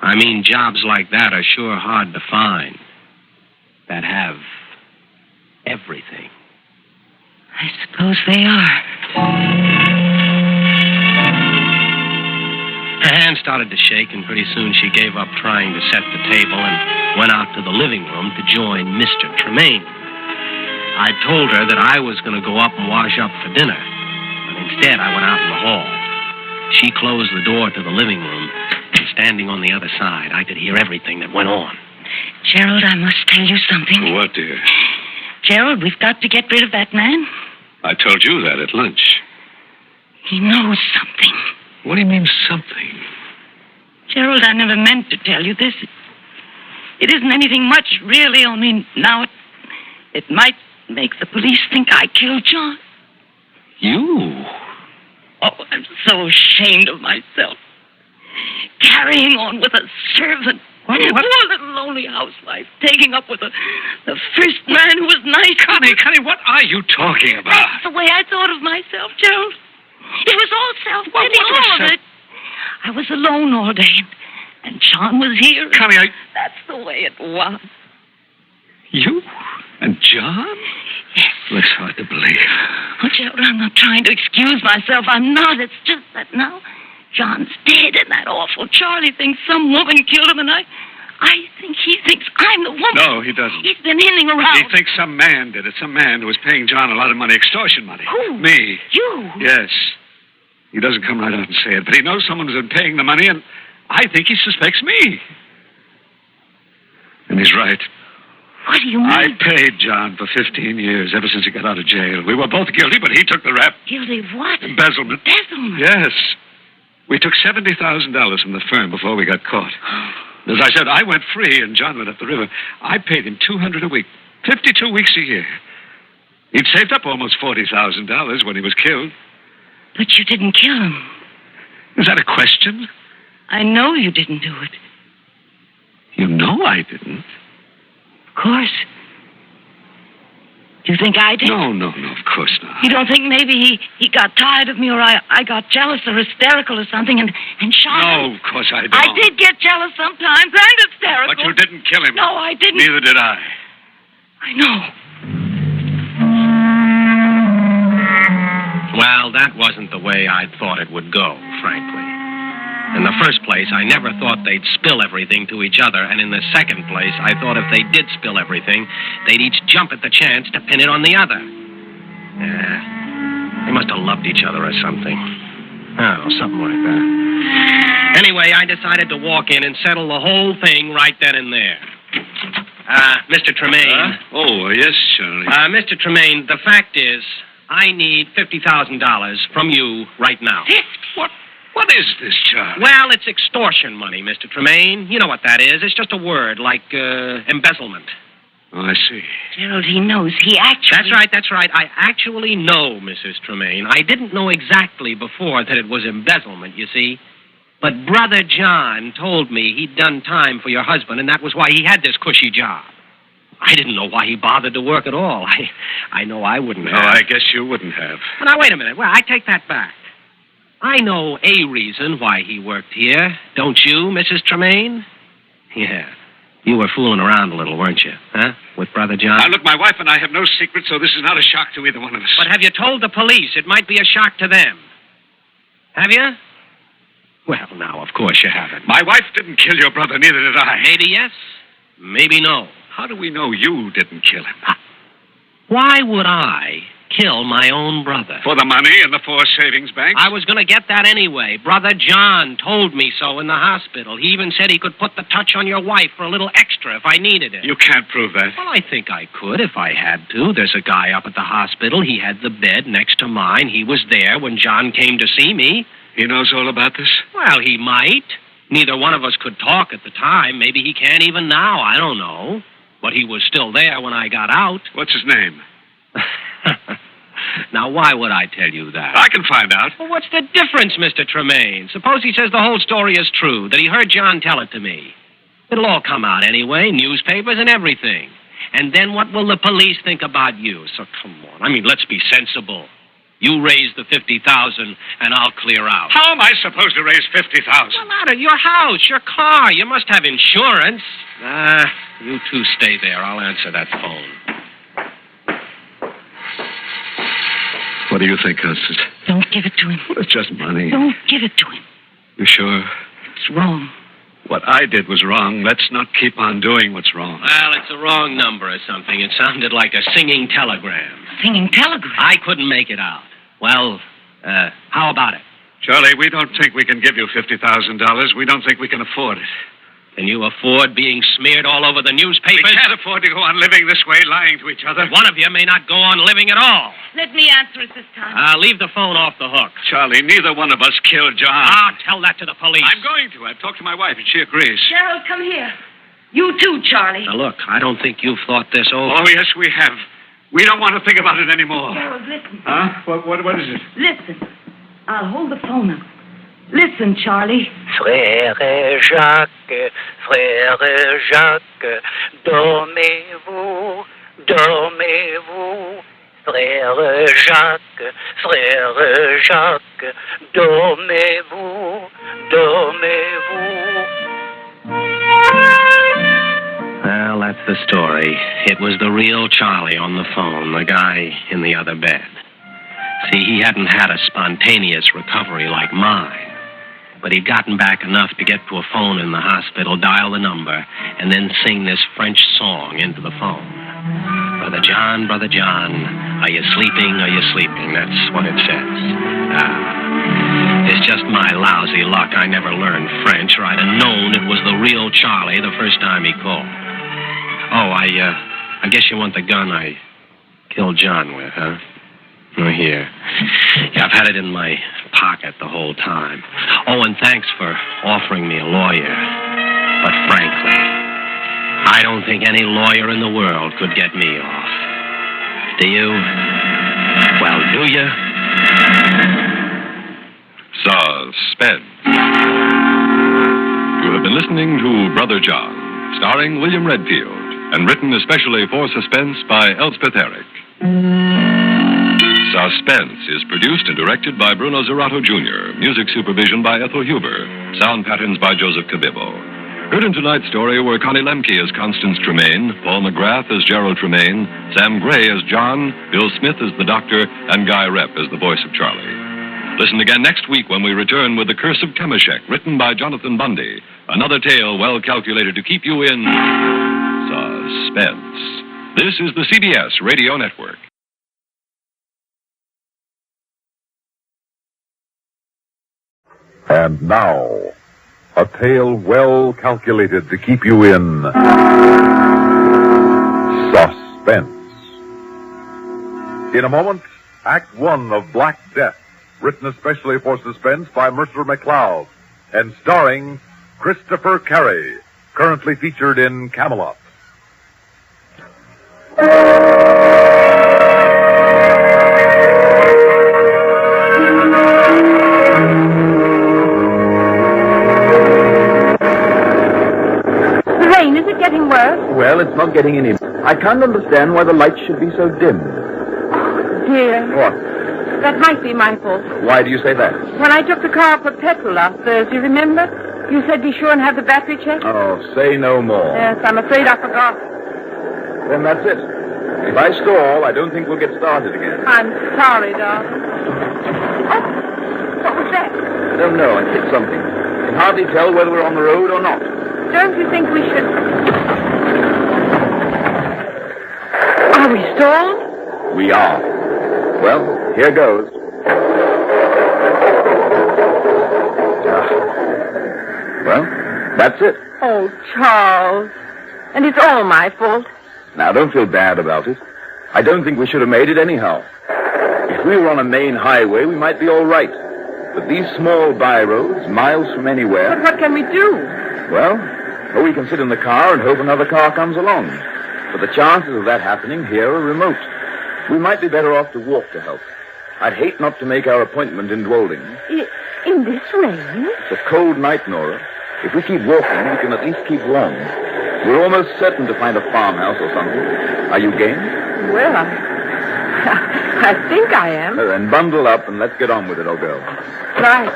I mean, jobs like that are sure hard to find. That have everything. I suppose they are. Her hand started to shake, and pretty soon she gave up trying to set the table and went out to the living room to join Mr. Tremaine. I told her that I was going to go up and wash up for dinner, but instead I went out in the hall. She closed the door to the living room, and standing on the other side, I could hear everything that went on. Gerald, I must tell you something. What, dear? Gerald, we've got to get rid of that man. I told you that at lunch. He knows something. What do you mean, something? Gerald, I never meant to tell you this. It isn't anything much, really, only now it might make the police think I killed John. You? Oh, I'm so ashamed of myself. carrying on with a servant. Poor little lonely housewife, taking up with the first man who was nice. Connie, what are you talking about? That's the way I thought of myself, Gerald. It was all self-pity, all of it. I was alone all day, and John was here. Connie, That's the way it was. You and John? Yes. Looks hard to believe. Oh, Gerald, I'm not trying to excuse myself. I'm not. It's just that now John's dead, and that awful Charlie thinks some woman killed him, and I think he thinks I'm the woman. No, he doesn't. He's been hinting around. He thinks some man did it. Some man who was paying John a lot of money, extortion money. Who? Me. You? Yes. He doesn't come right out and say it, but he knows someone has been paying the money, and I think he suspects me. And he's right. What do you mean? I paid John for 15 years, ever since he got out of jail. We were both guilty, but he took the rap. Guilty of what? Embezzlement. Embezzlement? Yes. We took $70,000 from the firm before we got caught. As I said, I went free and John went up the river. I paid him $200 a week, 52 weeks a year. He'd saved up almost $40,000 when he was killed. But you didn't kill him. Is that a question? I know you didn't do it. You know I didn't. Of course. Do you think I did? No, of course not. You don't think maybe he got tired of me, or I got jealous or hysterical or something and shot him? No, of course I don't. I did get jealous sometimes and hysterical. But you didn't kill him. No, I didn't. Neither did I. I know. Well, that wasn't the way I thought it would go, frankly. In the first place, I never thought they'd spill everything to each other, and in the second place, I thought if they did spill everything, they'd each jump at the chance to pin it on the other. They must have loved each other or something. Oh, something like that. Anyway, I decided to walk in and settle the whole thing right then and there. Mr. Tremaine. Yes, Charlie. Mr. Tremaine, the fact is, I need $50,000 from you right now. What is this, Charlie? Well, it's extortion money, Mr. Tremaine. You know what that is. It's just a word, like embezzlement. Oh, I see. Gerald, he knows. He actually... That's right. I actually know, Mrs. Tremaine. I didn't know exactly before that it was embezzlement, you see. But Brother John told me he'd done time for your husband, and that was why he had this cushy job. I didn't know why he bothered to work at all. I know I wouldn't have. No, I guess you wouldn't have. Well, now, wait a minute. Well, I take that back. I know a reason why he worked here. Don't you, Mrs. Tremaine? Yeah. You were fooling around a little, weren't you? Huh? With Brother John? Now, look, my wife and I have no secret, so this is not a shock to either one of us. But have you told the police? It might be a shock to them. Have you? Well, now, of course you haven't. My wife didn't kill your brother, neither did I. Maybe yes, maybe no. How do we know you didn't kill him? Why would I kill my own brother? For the money in the 4 savings banks? I was going to get that anyway. Brother John told me so in the hospital. He even said he could put the touch on your wife for a little extra if I needed it. You can't prove that. Well, I think I could if I had to. There's a guy up at the hospital. He had the bed next to mine. He was there when John came to see me. He knows all about this? Well, he might. Neither one of us could talk at the time. Maybe he can't even now. I don't know. But he was still there when I got out. What's his name? Now, why would I tell you that? I can find out. Well, what's the difference, Mr. Tremaine? Suppose he says the whole story is true, that he heard John tell it to me. It'll all come out anyway, newspapers and everything. And then what will the police think about you? So come on. I mean, let's be sensible. You raise the $50,000, and I'll clear out. How am I supposed to raise $50,000? Well, out of your house, your car. You must have insurance. You two stay there. I'll answer that phone. What do you think, Constance? Don't give it to him. Well, it's just money. Don't give it to him. You sure? It's wrong. What I did was wrong. Let's not keep on doing what's wrong. Well, it's a wrong number or something. It sounded like a singing telegram. Singing telegram? I couldn't make it out. Well, how about it? Charlie, we don't think we can give you $50,000. We don't think we can afford it. Can you afford being smeared all over the newspapers? We can't afford to go on living this way, lying to each other. One of you may not go on living at all. Let me answer it this time. Leave the phone off the hook. Charlie, neither one of us killed John. Tell that to the police. I'm going to. I've talked to my wife, and she agrees. Gerald, come here. You too, Charlie. Now, look, I don't think you've thought this over. Oh, yes, we have. We don't want to think about it anymore. Gerald, listen. Huh? What is it? Listen. I'll hold the phone up. Listen, Charlie. Frère Jacques, dormez-vous, dormez-vous. Frère Jacques, dormez-vous, dormez-vous. Well, that's the story. It was the real Charlie on the phone, the guy in the other bed. See, he hadn't had a spontaneous recovery like mine. But he'd gotten back enough to get to a phone in the hospital, dial the number, and then sing this French song into the phone. Brother John, are you sleeping, are you sleeping? That's what it says. It's just my lousy luck I never learned French, or I'd have known it was the real Charlie the first time he called. Oh, I guess you want the gun I killed John with, huh? Oh, here. Yeah, I've had it in my pocket the whole time. Oh, and thanks for offering me a lawyer. But frankly, I don't think any lawyer in the world could get me off. Do you? Well, do you? Suspense. You have been listening to Brother John, starring William Redfield, and written especially for Suspense by Elspeth Eric. Suspense is produced and directed by Bruno Zerato Jr., music supervision by Ethel Huber, sound patterns by Joseph Cabibbo. Heard in tonight's story were Connie Lemke as Constance Tremaine, Paul McGrath as Gerald Tremaine, Sam Gray as John, Bill Smith as the Doctor, and Guy Repp as the voice of Charlie. Listen again next week when we return with The Curse of Temeshek, written by Jonathan Bundy, another tale well calculated to keep you in suspense. This is the CBS Radio Network. And now, a tale well calculated to keep you in suspense. In a moment, Act One of Black Death, written especially for Suspense by Mercer McLeod, and starring Christopher Carey, currently featured in Camelot. Well, it's not getting any. I can't understand why the lights should be so dim. Oh, dear. What? That might be my fault. Why do you say that? When I took the car for petrol last Thursday, remember? You said be sure and have the battery checked? Oh, say no more. Yes, I'm afraid I forgot. Then that's it. If I stall, I don't think we'll get started again. I'm sorry, darling. Oh, what was that? I don't know. I hit something. I can hardly tell whether we're on the road or not. Don't you think we should... Are we stalled? We are. Well, here goes. Well, that's it. Oh, Charles. And it's all my fault. Now, don't feel bad about it. I don't think we should have made it anyhow. If we were on a main highway, we might be all right. But these small by-roads, miles from anywhere... But what can we do? Well, we can sit in the car and hope another car comes along. But the chances of that happening here are remote. We might be better off to walk to help. I'd hate not to make our appointment in Dwolding. In this rain? It's a cold night, Nora. If we keep walking, we can at least keep warm. We're almost certain to find a farmhouse or something. Are you game? Well, I think I am. Then bundle up and let's get on with it, old girl. Right.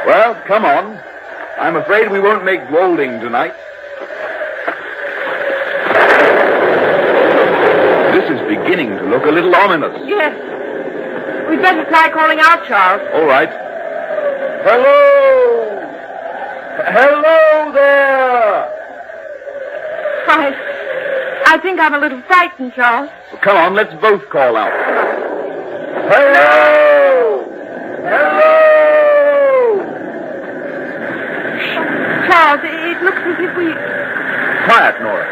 Well, come on. I'm afraid we won't make Dwolding tonight. This is beginning to look a little ominous. Yes. We'd better try calling out, Charles. All right. Hello! Hello there! I think I'm a little frightened, Charles. Well, come on, let's both call out. Hello! Hello! Charles, it looks as if we... Quiet, Nora.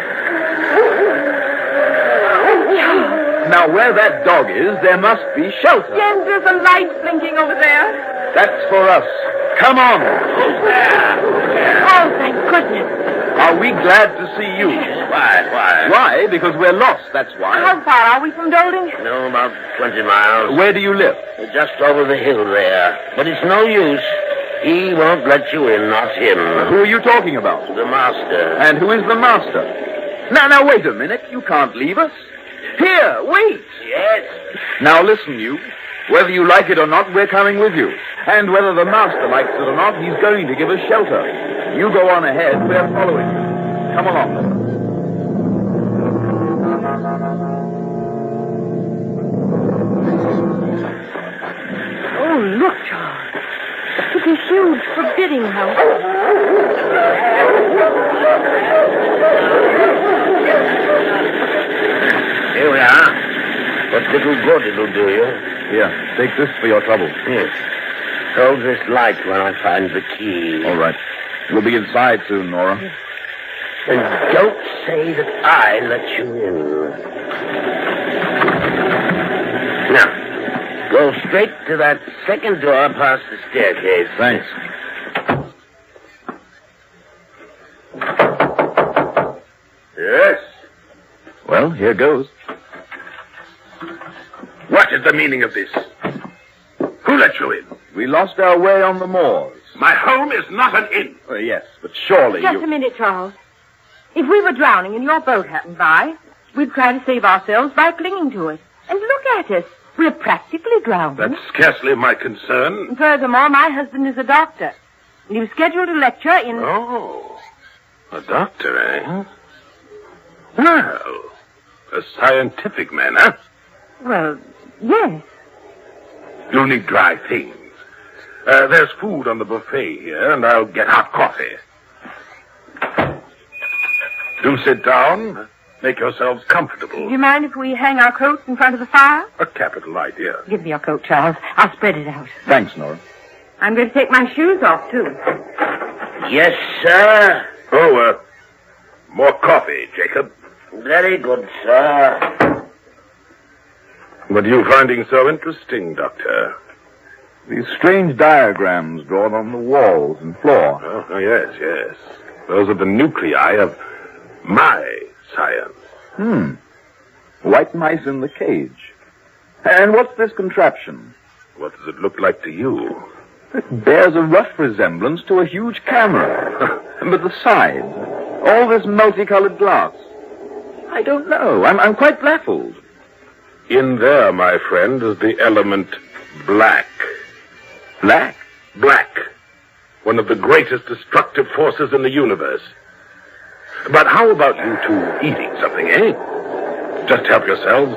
Now, where that dog is, there must be shelter. Jen, there's a light blinking over there. That's for us. Come on. Oh, thank goodness. Are we glad to see you? Why? Why? Because we're lost, that's why. How far are we from Dolding? No, about 20 miles. Where do you live? Just over the hill there. But it's no use. He won't let you in, not him. Who are you talking about? The master. And who is the master? Now, wait a minute. You can't leave us. Here, wait. Yes? Now, listen, you. Whether you like it or not, we're coming with you. And whether the master likes it or not, he's going to give us shelter. You go on ahead. We're following you. Come along. Oh, look, Charles. It's a huge, forbidding house. Here we are. What little good it'll do you. Here, take this for your trouble. Yes. Hold this light when I find the key. All right. We'll be inside soon, Nora. And don't say that I let you in. Now, go straight to that second door past the staircase. Thanks. Yes? Well, here goes. What is the meaning of this? Who let you in? We lost our way on the moors. My home is not an inn. Yes, but surely Just a minute, Charles. If we were drowning and your boat happened by, we'd try to save ourselves by clinging to it. And look at us. We're practically drowned. That's scarcely my concern. And furthermore, my husband is a doctor. And he was scheduled to lecture in... Oh, a doctor, eh? Well, a scientific man, huh? Well, yes. You'll need dry things. There's food on the buffet here, and I'll get hot coffee. Do sit down. Make yourselves comfortable. Do you mind if we hang our coats in front of the fire? A capital idea. Give me your coat, Charles. I'll spread it out. Thanks, Nora. I'm going to take my shoes off, too. Yes, sir. Oh, more coffee, Jacob. Very good, sir. What are you finding so interesting, Doctor? These strange diagrams drawn on the walls and floor. Oh, yes. Those are the nuclei of my science. White mice in the cage. And what's this contraption? What does it look like to you? It bears a rough resemblance to a huge camera. But the sides, all this multicolored glass. I don't know. I'm quite baffled. In there, my friend, is the element black. Black? Black. One of the greatest destructive forces in the universe. But how about you two eating something, eh? Just help yourselves.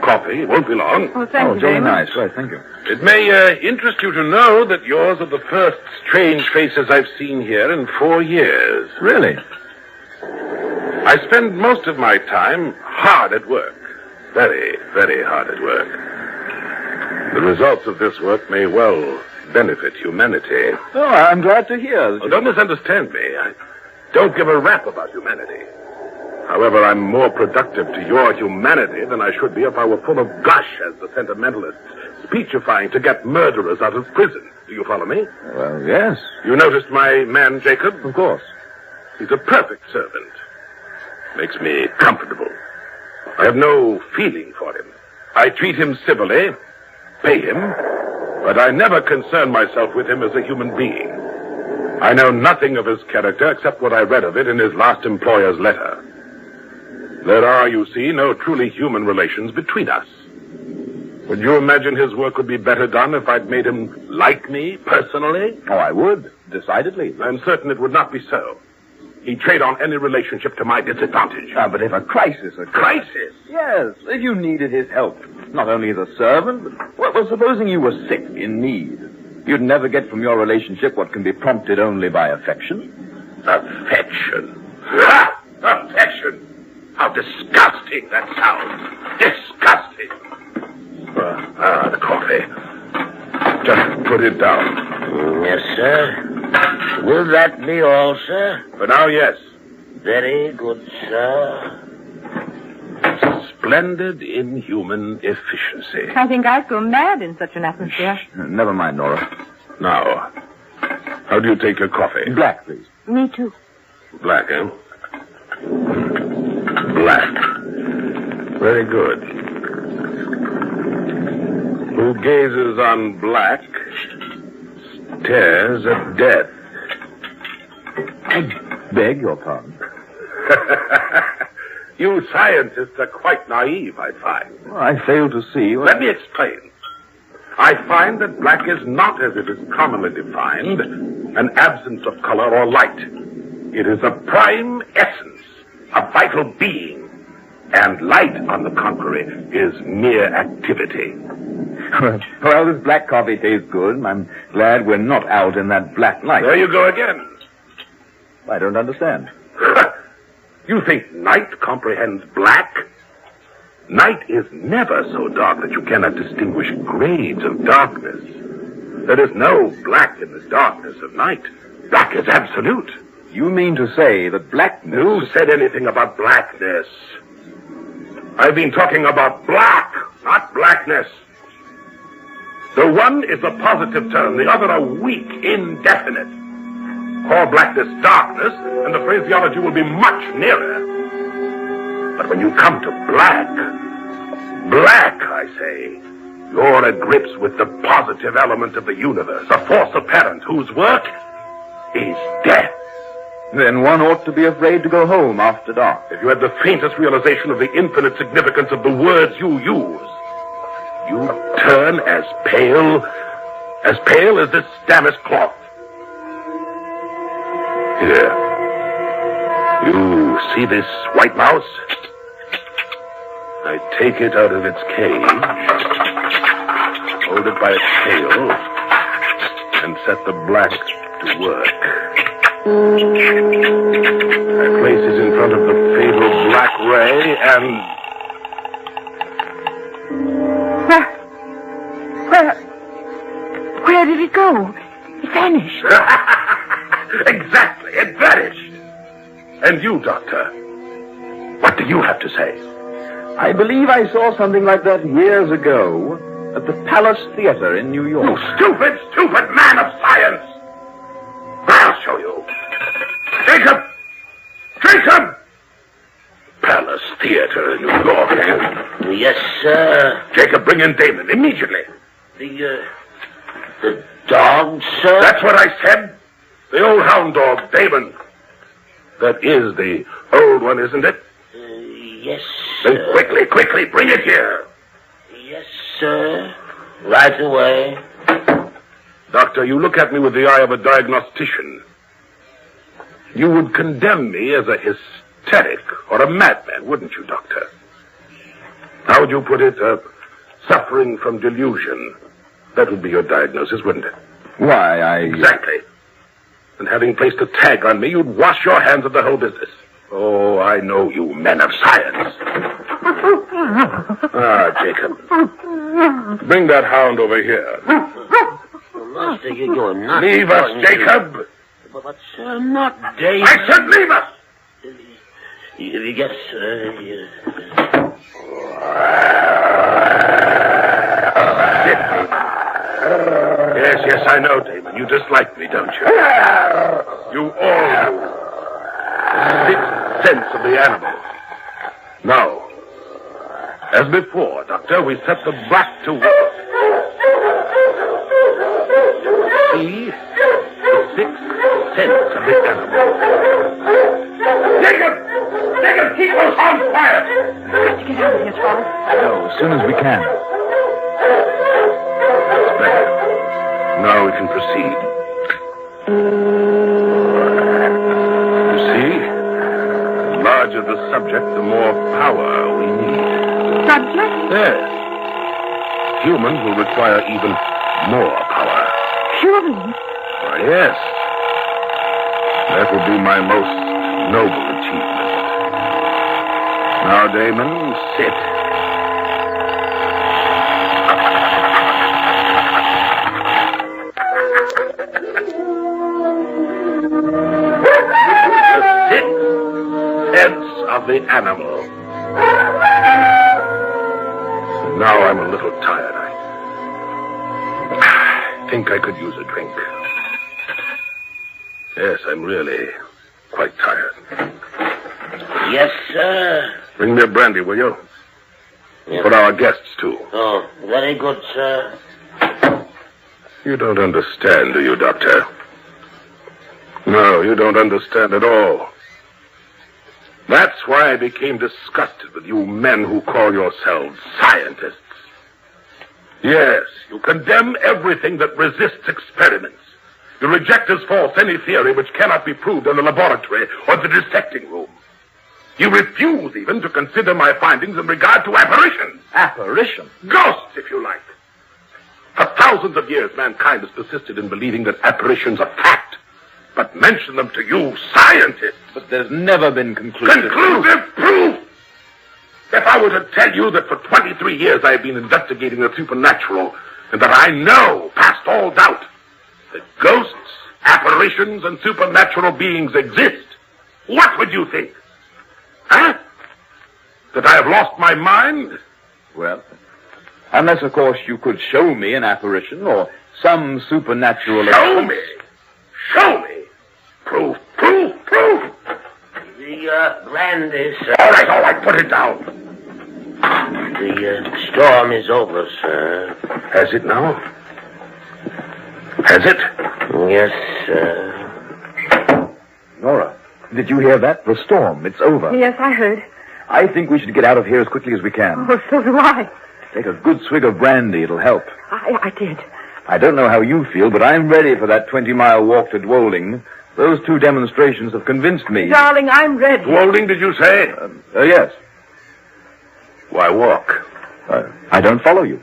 Coffee won't be long. Oh, thank you very much. Right, thank you. It may interest you to know that yours are the first strange faces I've seen here in 4 years. Really? I spend most of my time hard at work. Very, very hard at work. The results of this work may well benefit humanity. Oh, I'm glad to hear. Don't misunderstand me. I don't give a rap about humanity. However, I'm more productive to your humanity than I should be if I were full of gush as the sentimentalists, speechifying to get murderers out of prison. Do you follow me? Well, yes. You noticed my man, Jacob? Of course. He's a perfect servant. Makes me comfortable. I have no feeling for him. I treat him civilly, pay him, but I never concern myself with him as a human being. I know nothing of his character except what I read of it in his last employer's letter. There are, you see, no truly human relations between us. Would you imagine his work would be better done if I'd made him like me, personally? Oh, I would, decidedly. I'm certain it would not be so. He'd trade on any relationship to my disadvantage. But if a crisis occurred... Crisis? Yes, if you needed his help, not only as a servant, but, well, supposing you were sick, in need, you'd never get from your relationship what can be prompted only by affection. Affection? Ah! Affection! How disgusting that sounds. Disgusting. The coffee. Just put it down. Yes, sir. Will that be all, sir? For now, yes. Very good, sir. Splendid inhuman efficiency. I think I'd go mad in such an atmosphere. Never mind, Nora. Now, how do you take your coffee? Black, please. Me too. Black, eh? Black. Very good. Who gazes on black stares at death. I beg your pardon. You scientists are quite naive, I find. Well, I fail to see. Let me explain. I find that black is not, as it is commonly defined, an absence of color or light. It is a prime essence, a vital being. And light, on the contrary, is mere activity. Well, this black coffee tastes good. I'm glad we're not out in that black light. There you go again. I don't understand. You think night comprehends black? Night is never so dark that you cannot distinguish grades of darkness. There is no black in the darkness of night. Black is absolute. You mean to say that blackness... Who said anything about blackness? I've been talking about black, not blackness. The one is a positive term, the other a weak, indefinite. Call blackness darkness, and the phraseology will be much nearer. But when you come to black, I say, you're at grips with the positive element of the universe, a force apparent whose work is death. Then one ought to be afraid to go home after dark. If you had the faintest realization of the infinite significance of the words you use, you turn as pale as this damask cloth. Here. You see this white mouse? I take it out of its cage, hold it by its tail, and set the black to work. I place it in front of the fatal black ray and... Where did it go? It vanished. Exactly, it vanished. And you, Doctor, what do you have to say? I believe I saw something like that years ago at the Palace Theater in New York. You stupid man of science! I'll show you. Jacob! Palace Theater in New York. Yes, sir. Jacob, bring in Damon immediately. The dog, sir? That's what I said. The old hound dog, Damon. That is the old one, isn't it? Yes, Then sir. quickly, bring it here. Yes, sir. Right away. Doctor, you look at me with the eye of a diagnostician. You would condemn me as a hysteric or a madman, wouldn't you, Doctor? How would you put it? Suffering from delusion. That would be your diagnosis, wouldn't it? Why, Exactly. And having placed a tag on me, you'd wash your hands of the whole business. Oh, I know you men of science. Jacob. Bring that hound over here. Master, you're not... Leave us, Jacob. But, sir, not David. I said leave us. Yes, sir. Yes, I know, Damon. You dislike me, don't you? You all do. Sixth sense of the animal. Now, as before, Doctor, we set the black to work. See? The sixth sense of the animal. Jacob, keep those hounds quiet! Let's get out of here, Charles. No, as soon as we can. That's better. Now we can proceed. You see? The larger the subject, the more power we need. Subject? Yes. Humans will require even more power. Humans? Why, yes. That will be my most noble achievement. Now, Damon, sit. Of the animal. Now I'm a little tired. I think I could use a drink. Yes, I'm really quite tired. Yes, sir. Bring me a brandy, will you? Yes. For our guests, too. Oh, very good, sir. You don't understand, do you, Doctor? No, you don't understand at all. That's why I became disgusted with you men who call yourselves scientists. Yes, you condemn everything that resists experiments. You reject as false any theory which cannot be proved in the laboratory or the dissecting room. You refuse even to consider my findings in regard to apparitions. Apparition? Ghosts, if you like. For thousands of years, mankind has persisted in believing that apparitions are fact. But mention them to you, scientists. But there's never been conclusive proof! If I were to tell you that for 23 years I have been investigating the supernatural, and that I know, past all doubt, that ghosts, apparitions, and supernatural beings exist, what would you think? Huh? That I have lost my mind? Well, unless, of course, you could show me an apparition or some supernatural... Show me! Show me! Proof! The brandy, sir. All right, put it down. The storm is over, sir. Has it now? Has it? Yes, sir. Nora, did you hear that? The storm. It's over. Yes, I heard. I think we should get out of here as quickly as we can. Oh, so do I. Take a good swig of brandy. It'll help. I did. I don't know how you feel, but I'm ready for that 20-mile walk to Dwolding. Those 2 demonstrations have convinced me. Darling, I'm ready. Dwolding, did you say? Yes. Why walk? I don't follow you.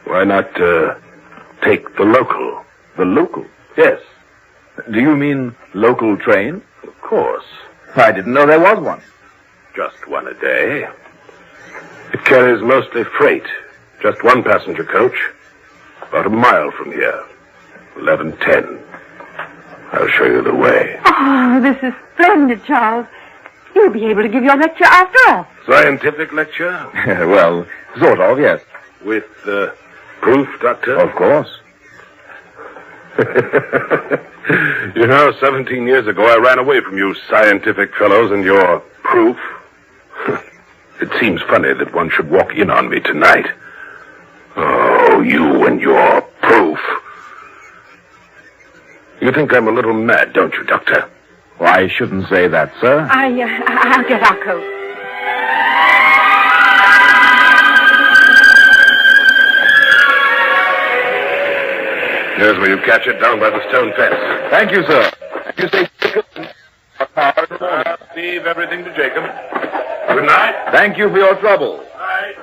Why not take the local? The local? Yes. Do you mean local train? Of course. I didn't know there was one. Just one a day. It carries mostly freight. Just one passenger coach. About a mile from here. 11:10. I'll show you the way. Oh, this is splendid, Charles. You'll be able to give your lecture after all. Scientific lecture? Well, sort of, yes. With proof, Doctor? Of course. You know, 17 years ago, I ran away from you scientific fellows and your proof. It seems funny that one should walk in on me tonight. Oh, you and your proof. You think I'm a little mad, don't you, Doctor? Well, I shouldn't say that, sir. I'll get our coat. Here's where you catch it, down by the stone fence. Thank you, sir. You say leave everything to Jacob. Good night. Thank you for your trouble.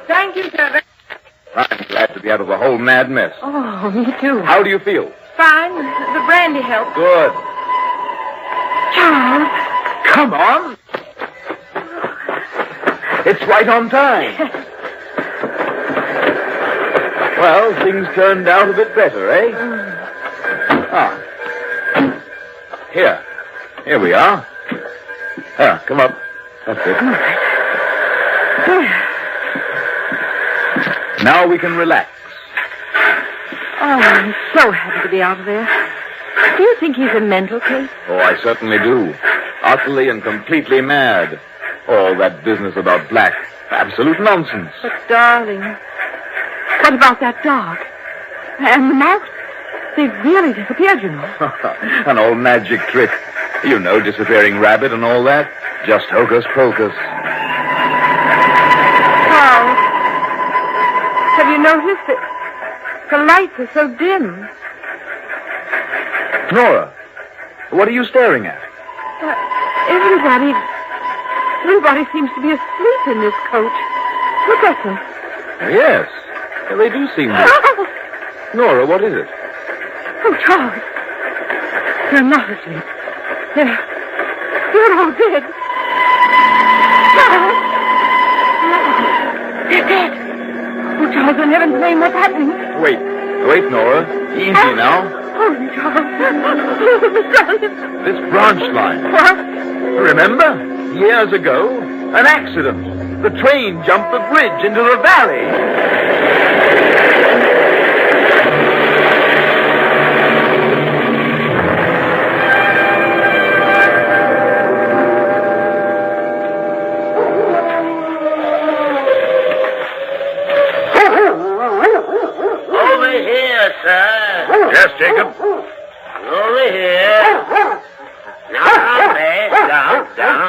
Thank you, sir. I'm glad to be out of the whole mad mess. Oh, me too. How do you feel? Fine. The brandy helped. Good. Charles. Come on. It's right on time. Well, things turned out a bit better, eh? Here we are. Come up. That's it. Now we can relax. Oh, I'm so happy to be out of there. Do you think he's a mental case? Oh, I certainly do. Utterly and completely mad. All that business about black. Absolute nonsense. But, darling, what about that dog? And the mouse? They've really disappeared, you know. An old magic trick. You know, disappearing rabbit and all that. Just hocus pocus. Charles, have you noticed that the lights are so dim? Nora, what are you staring at? Everybody seems to be asleep in this coach. Look at them. Yes, they do seem to. Nora, what is it? Oh, Charles. They're not asleep. They're all dead. Charles! They're dead. Oh, Charles, in heaven's name, what's happening? Wait, Nora. Easy now. Oh, Charles. This branch line. What? Remember? Years ago, an accident. The train jumped the bridge into the valley.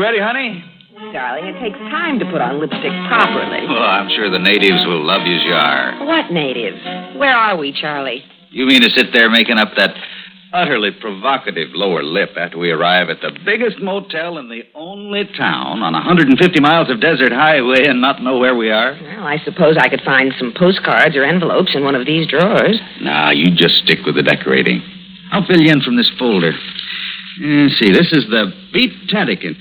ready, honey? Darling, it takes time to put on lipstick properly. Well, I'm sure the natives will love you as you are. What natives? Where are we, Charlie? You mean to sit there making up that utterly provocative lower lip after we arrive at the biggest motel in the only town on 150 miles of desert highway and not know where we are? Well, I suppose I could find some postcards or envelopes in one of these drawers. Nah, you just stick with the decorating. I'll fill you in from this folder. See, this is the Beat-Tadican.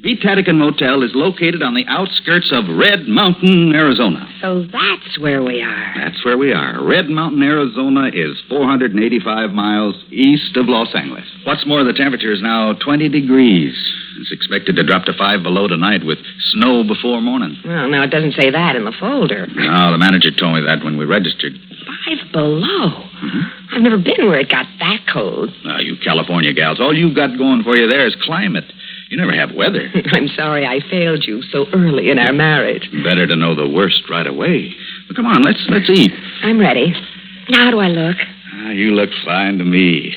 Beat-Tadican Motel is located on the outskirts of Red Mountain, Arizona. So that's where we are. That's where we are. Red Mountain, Arizona is 485 miles east of Los Angeles. What's more, the temperature is now 20 degrees. It's expected to drop to 5 below tonight with snow before morning. Well, now, it doesn't say that in the folder. No, the manager told me that when we registered. 5 below? Mm-hmm. I've never been where it got that cold. Now, you California gals, all you've got going for you there is climate. You never have weather. I'm sorry I failed you so early in our marriage. Better to know the worst right away. Well, come on, let's eat. I'm ready. Now, how do I look? You look fine to me.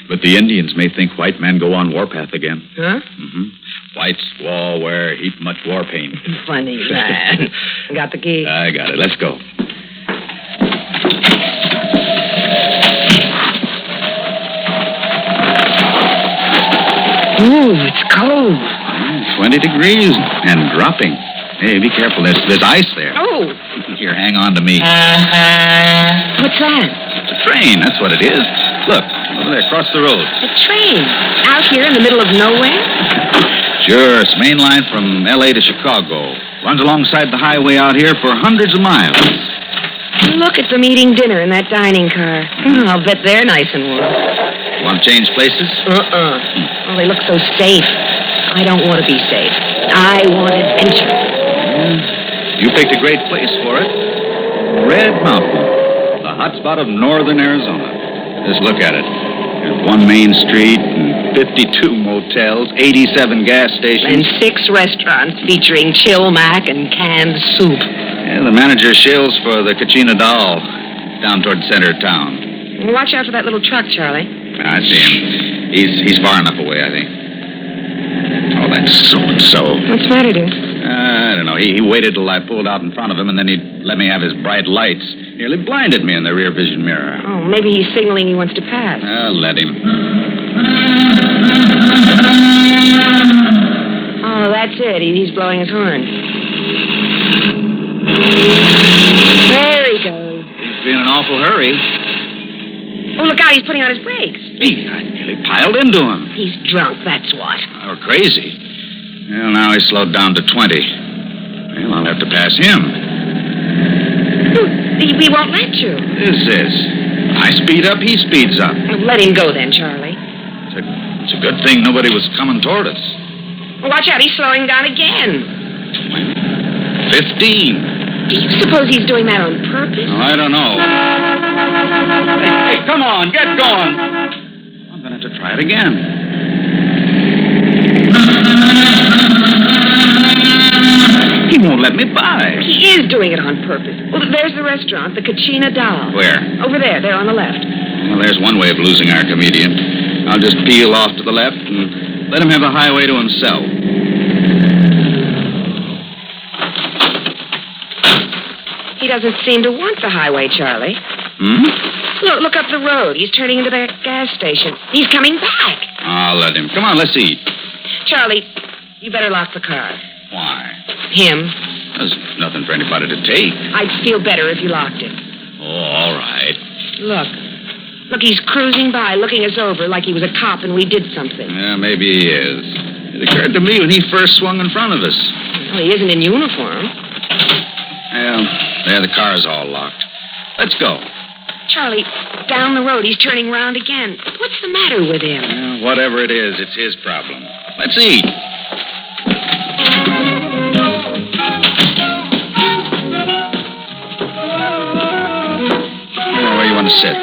But the Indians may think white men go on warpath again. Huh? Mm-hmm. White squaw wear heap much war paint. Funny man. Got the key? I got it. Let's go. Ooh, it's cold. 20 degrees and dropping. Hey, be careful. There's ice there. Oh. Here, hang on to me. What's that? It's a train, that's what it is. Look, over there, across the road. A train? Out here in the middle of nowhere? Sure, it's main line from L.A. to Chicago. Runs alongside the highway out here for hundreds of miles. Look at them eating dinner in that dining car. I'll bet they're nice and warm. Want to change places? Oh, they look so safe. I don't want to be safe. I want adventure. You picked a great place for it. Red Mountain, the hotspot of northern Arizona. Just look at it. There's one main street and 52 motels, 87 gas stations. And 6 restaurants featuring chill mac and canned soup. Yeah, the manager shills for the Kachina Doll down toward the center of town. Watch out for that little truck, Charlie. I see him. He's far enough away, I think. Oh, that's so-and-so. What's the matter, dear? I don't know. He waited till I pulled out in front of him, and then he let me have his bright lights. Nearly blinded me in the rear vision mirror. Oh, maybe he's signaling he wants to pass. Let him. Oh, that's it. He's blowing his horn. There he goes. He's in an awful hurry. Oh, look out, he's putting on his brakes. I nearly piled into him. He's drunk, that's what. Or crazy. Well, now he's slowed down to 20. Well, I'll have to pass him. He won't let you. This. I speed up, he speeds up. Let him go then, Charlie. It's a good thing nobody was coming toward us. Well, watch out, he's slowing down again. 15. Do you suppose he's doing that on purpose? Oh, I don't know. Hey, come on, get going. I'm going to have to try it again. He won't let me by. He is doing it on purpose. Well, there's the restaurant, the Kachina Doll. Where? Over there on the left. Well, there's one way of losing our comedian. I'll just peel off to the left and let him have the highway to himself. He doesn't seem to want the highway, Charlie. Look up the road. He's turning into that gas station. He's coming back. I'll let him. Come on, let's eat. Charlie, you better lock the car. Why? Him. There's nothing for anybody to take. I'd feel better if you locked it. Oh, all right. Look, he's cruising by, looking us over like he was a cop and we did something. Yeah, maybe he is. It occurred to me when he first swung in front of us. Well, he isn't in uniform. Well, there, the car's all locked. Let's go. Charlie, down the road, he's turning around again. What's the matter with him? Well, whatever it is, it's his problem. Let's eat. Where you want to sit?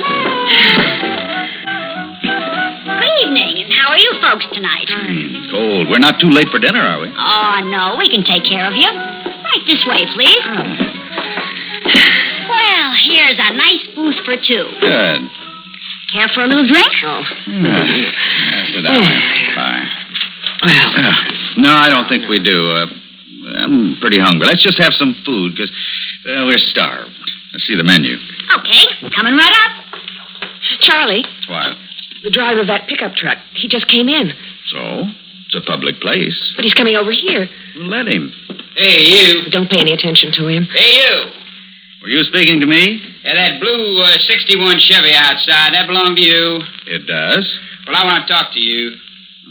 Good evening, and how are you folks tonight? Cold. We're not too late for dinner, are we? Oh, no, we can take care of you. Right this way, please. Well, here's a nice booth for 2. Good. Care for a little drink? Yeah, sit down. Bye. Well, No, I don't think we do. I'm pretty hungry. Let's just have some food, because we're starved. Let's see the menu. Okay, coming right up. Charlie, What? the driver of that pickup truck, he just came in. So? It's a public place. But he's coming over here. Let him. Hey, you. Don't pay any attention to him. Hey, you. Were you speaking to me? Yeah, that blue 61 Chevy outside, that belong to you? It does. Well, I want to talk to you.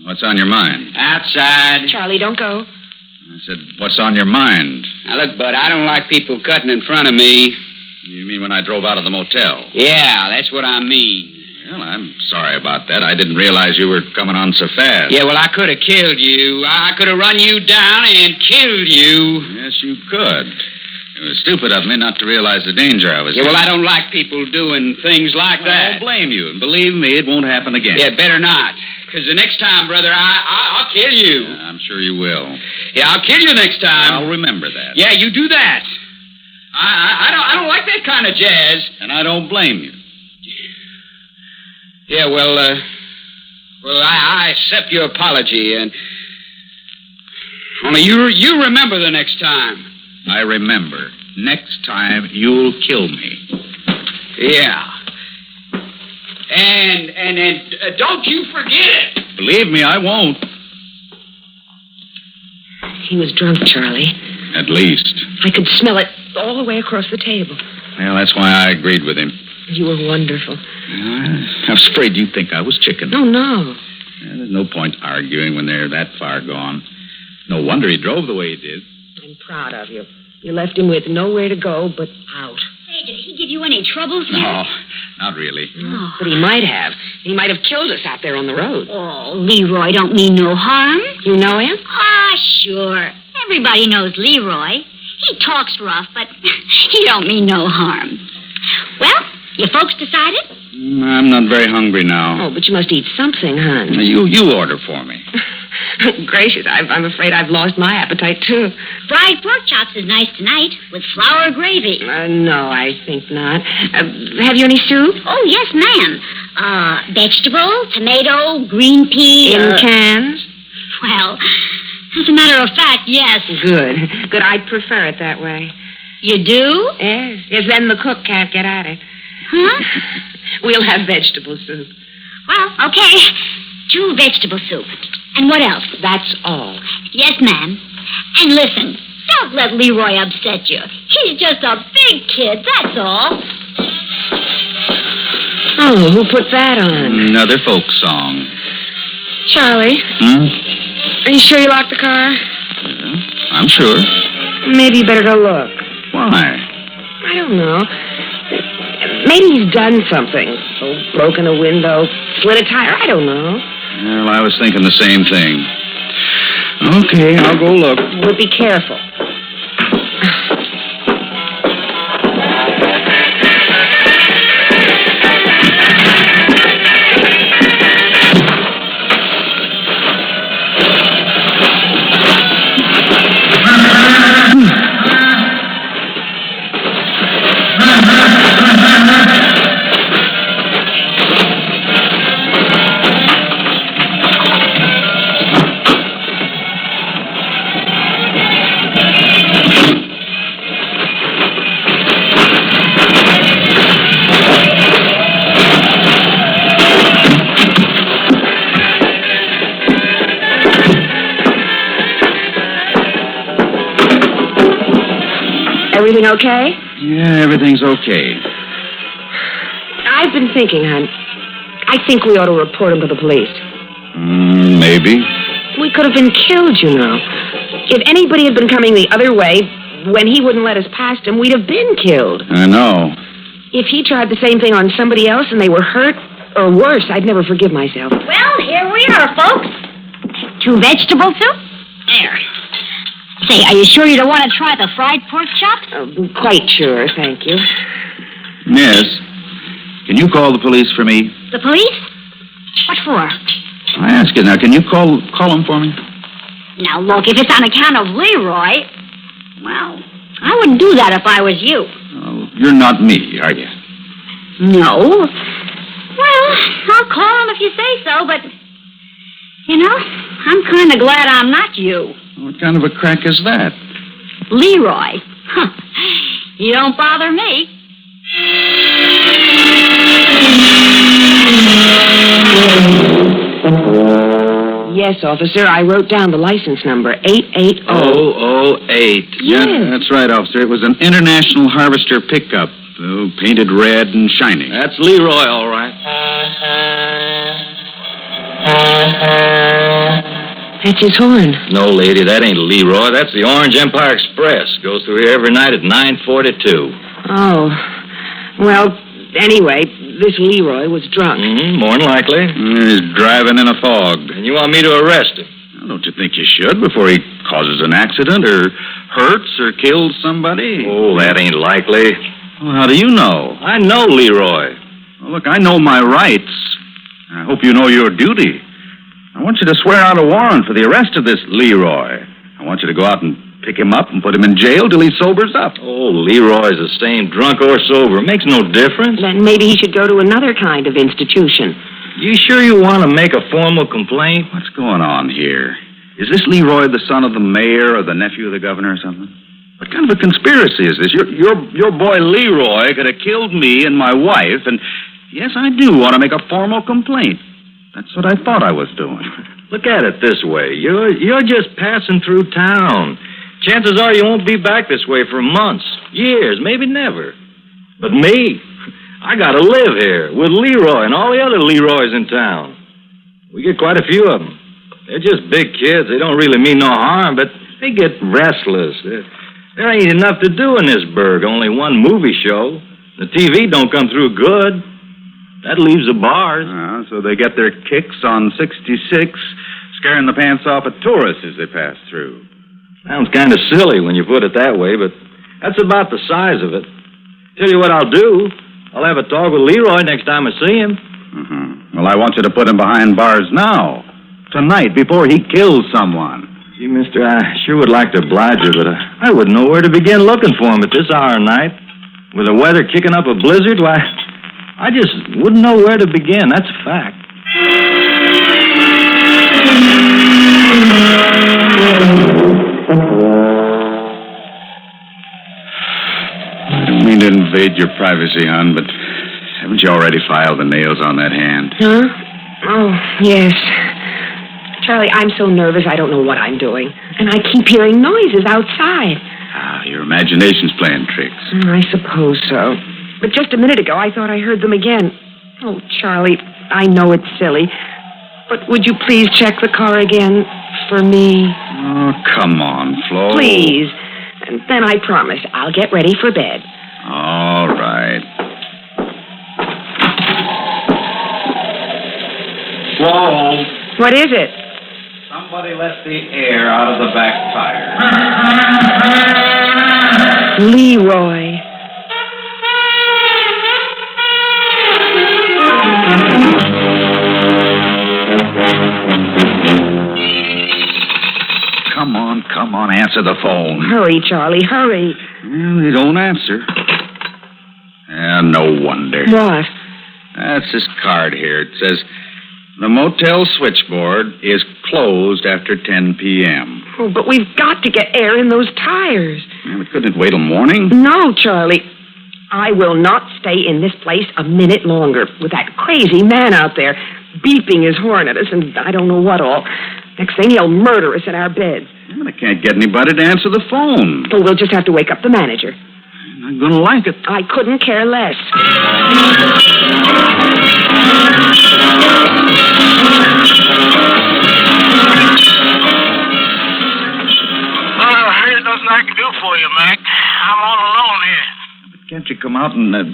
What's on your mind? Outside. Charlie, don't go. I said, what's on your mind? Now, look, Bud, I don't like people cutting in front of me. You mean when I drove out of the motel? Yeah, that's what I mean. Well, I'm sorry about that. I didn't realize you were coming on so fast. Yeah, well, I could have killed you. I could have run you down and killed you. Yes, you could. It was stupid of me not to realize the danger I was in. Yeah, well, I don't like people doing things like that. I don't blame you. And believe me, it won't happen again. Yeah, better not. Because the next time, brother, I'll kill you. I'm sure you will. Yeah, I'll kill you next time. I'll remember that. Yeah, you do that. I don't like that kind of jazz. And I don't blame you. Yeah, well, I accept your apology, and only you remember the next time. I remember. Next time, you'll kill me. Yeah. And don't you forget it. Believe me, I won't. He was drunk, Charlie. At least. I could smell it all the way across the table. Well, that's why I agreed with him. You were wonderful. I was afraid you'd think I was chicken. Oh, no. There's no point arguing when they're that far gone. No wonder he drove the way he did. I'm proud of you. You left him with nowhere to go but out. Hey, did he give you any trouble, sir? No, not really. Oh. But he might have. He might have killed us out there on the road. Oh, Leroy don't mean no harm. You know him? Ah, sure. Everybody knows Leroy. He talks rough, but he don't mean no harm. Well, you folks decided? I'm not very hungry now. Oh, but you must eat something, hon. You order for me. Gracious, I'm afraid I've lost my appetite, too. Fried pork chops is nice tonight, with flour gravy. No, I think not. Have you any soup? Oh, yes, ma'am. Vegetable, tomato, green pea. In cans? Well, as a matter of fact, yes. Good. I'd prefer it that way. You do? Yes. Yes, then the cook can't get at it. Huh? We'll have vegetable soup. Well, okay. 2 vegetable soup. And what else? That's all. Yes, ma'am. And listen, don't let Leroy upset you. He's just a big kid, that's all. Oh, who put that on? Another folk song. Charlie. Are you sure you locked the car? I'm sure. Maybe you better go look. Why? I don't know. Maybe he's done something. Oh, broken a window, split a tire. I don't know. Well, I was thinking the same thing. Okay, I'll go look. But be careful. Everything okay? Yeah, everything's okay. I've been thinking, hon. I think we ought to report him to the police. Maybe. We could have been killed, you know. If anybody had been coming the other way, when he wouldn't let us past him, we'd have been killed. I know. If he tried the same thing on somebody else and they were hurt, or worse, I'd never forgive myself. Well, here we are, folks. 2 vegetable soup? There. Say, are you sure you don't want to try the fried pork chops? Quite sure, thank you. Yes. Can you call the police for me? The police? What for? I ask you now, can you call them for me? Now, look, if it's on account of Leroy, well, I wouldn't do that if I was you. Oh, you're not me, are you? No. Well, I'll call him if you say so, but You know, I'm kind of glad I'm not you. What kind of a crack is that? Leroy. Huh. You don't bother me. Yes, officer. I wrote down the license number, 880. 008. Yes. Yeah, that's right, officer. It was an International Harvester pickup. Painted red and shining. That's Leroy, all right. That's his horn. No, lady, that ain't Leroy. That's the Orange Empire Express. Goes through here every night at 9:42. Oh. Well, anyway, this Leroy was drunk. More than likely. He's driving in a fog. And you want me to arrest him? Don't you think you should before he causes an accident or hurts or kills somebody? Oh, that ain't likely. Well, how do you know? I know Leroy. Well, look, I know my rights. I hope you know your duty. I want you to swear out a warrant for the arrest of this Leroy. I want you to go out and pick him up and put him in jail till he sobers up. Oh, Leroy's the same, drunk or sober. Makes no difference. Then maybe he should go to another kind of institution. You sure you want to make a formal complaint? What's going on here? Is this Leroy the son of the mayor or the nephew of the governor or something? What kind of a conspiracy is this? Your boy Leroy could have killed me and my wife, and yes, I do want to make a formal complaint. That's what I thought I was doing. Look at it this way. You're just passing through town. Chances are you won't be back this way for months, years, maybe never. But me, I gotta live here with Leroy and all the other Leroys in town. We get quite a few of them. They're just big kids. They don't really mean no harm, but they get restless. There ain't enough to do in this burg. Only one movie show. The TV don't come through good. That leaves the bars. So they get their kicks on 66, scaring the pants off of tourists as they pass through. Sounds kind of silly when you put it that way, but that's about the size of it. Tell you what I'll do. I'll have a talk with Leroy next time I see him. Well, I want you to put him behind bars now. Tonight, before he kills someone. Gee, mister, I sure would like to oblige you, but I wouldn't know where to begin looking for him at this hour of night. With the weather kicking up a blizzard, why, I just wouldn't know where to begin. That's a fact. I don't mean to invade your privacy, hon, but haven't you already filed the nails on that hand? Huh? Oh, yes. Charlie, I'm so nervous I don't know what I'm doing. And I keep hearing noises outside. Your imagination's playing tricks. I suppose so. But just a minute ago, I thought I heard them again. Oh, Charlie, I know it's silly. But would you please check the car again for me? Oh, come on, Flo. Please. And then I promise I'll get ready for bed. All right. Flo. What is it? Somebody let the air out of the back tire. Leroy. Come on, answer the phone. Hurry, Charlie, hurry. Well, they don't answer. No wonder. What? That's this card here. It says, the motel switchboard is closed after 10 p.m. Oh, but we've got to get air in those tires. Yeah, but couldn't it wait till morning? No, Charlie. I will not stay in this place a minute longer with that crazy man out there beeping his horn at us and I don't know what all. Next thing, he'll murder us in our beds. Yeah, but I can't get anybody to answer the phone. Oh, we'll just have to wake up the manager. I'm not going to like it. I couldn't care less. There's nothing I can do for you, Mac. I'm all alone here. But can't you come out and... Call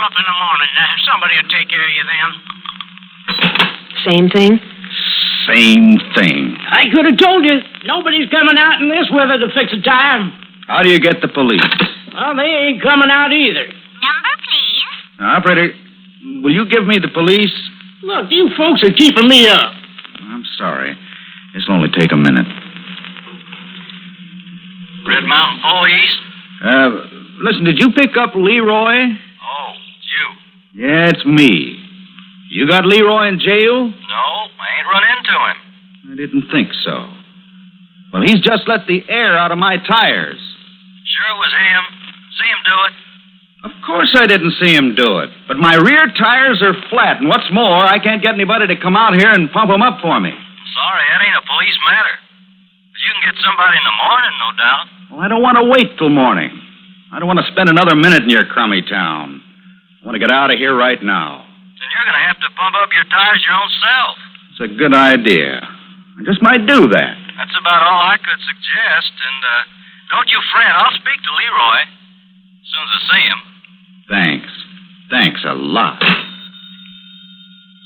up in the morning. Somebody will take care of you then. Same thing? Same thing. I could have told you. Nobody's coming out in this weather to fix a tire. How do you get the police? Well, they ain't coming out either. Number, please. Operator, will you give me the police? Look, you folks are keeping me up. I'm sorry. This'll only take a minute. Red Mountain Police? Listen, did you pick up Leroy? Oh, you. Yeah, it's me. You got Leroy in jail? No, I ain't run into to him? I didn't think so. Well, he's just let the air out of my tires. Sure it was him. See him do it? Of course I didn't see him do it. But my rear tires are flat, and what's more, I can't get anybody to come out here and pump them up for me. Sorry, that ain't a police matter. But you can get somebody in the morning, no doubt. Well, I don't want to wait till morning. I don't want to spend another minute in your crummy town. I want to get out of here right now. Then you're going to have to pump up your tires your own self. It's a good idea. I just might do that. That's about all I could suggest. And don't you fret. I'll speak to Leroy as soon as I see him. Thanks. Thanks a lot.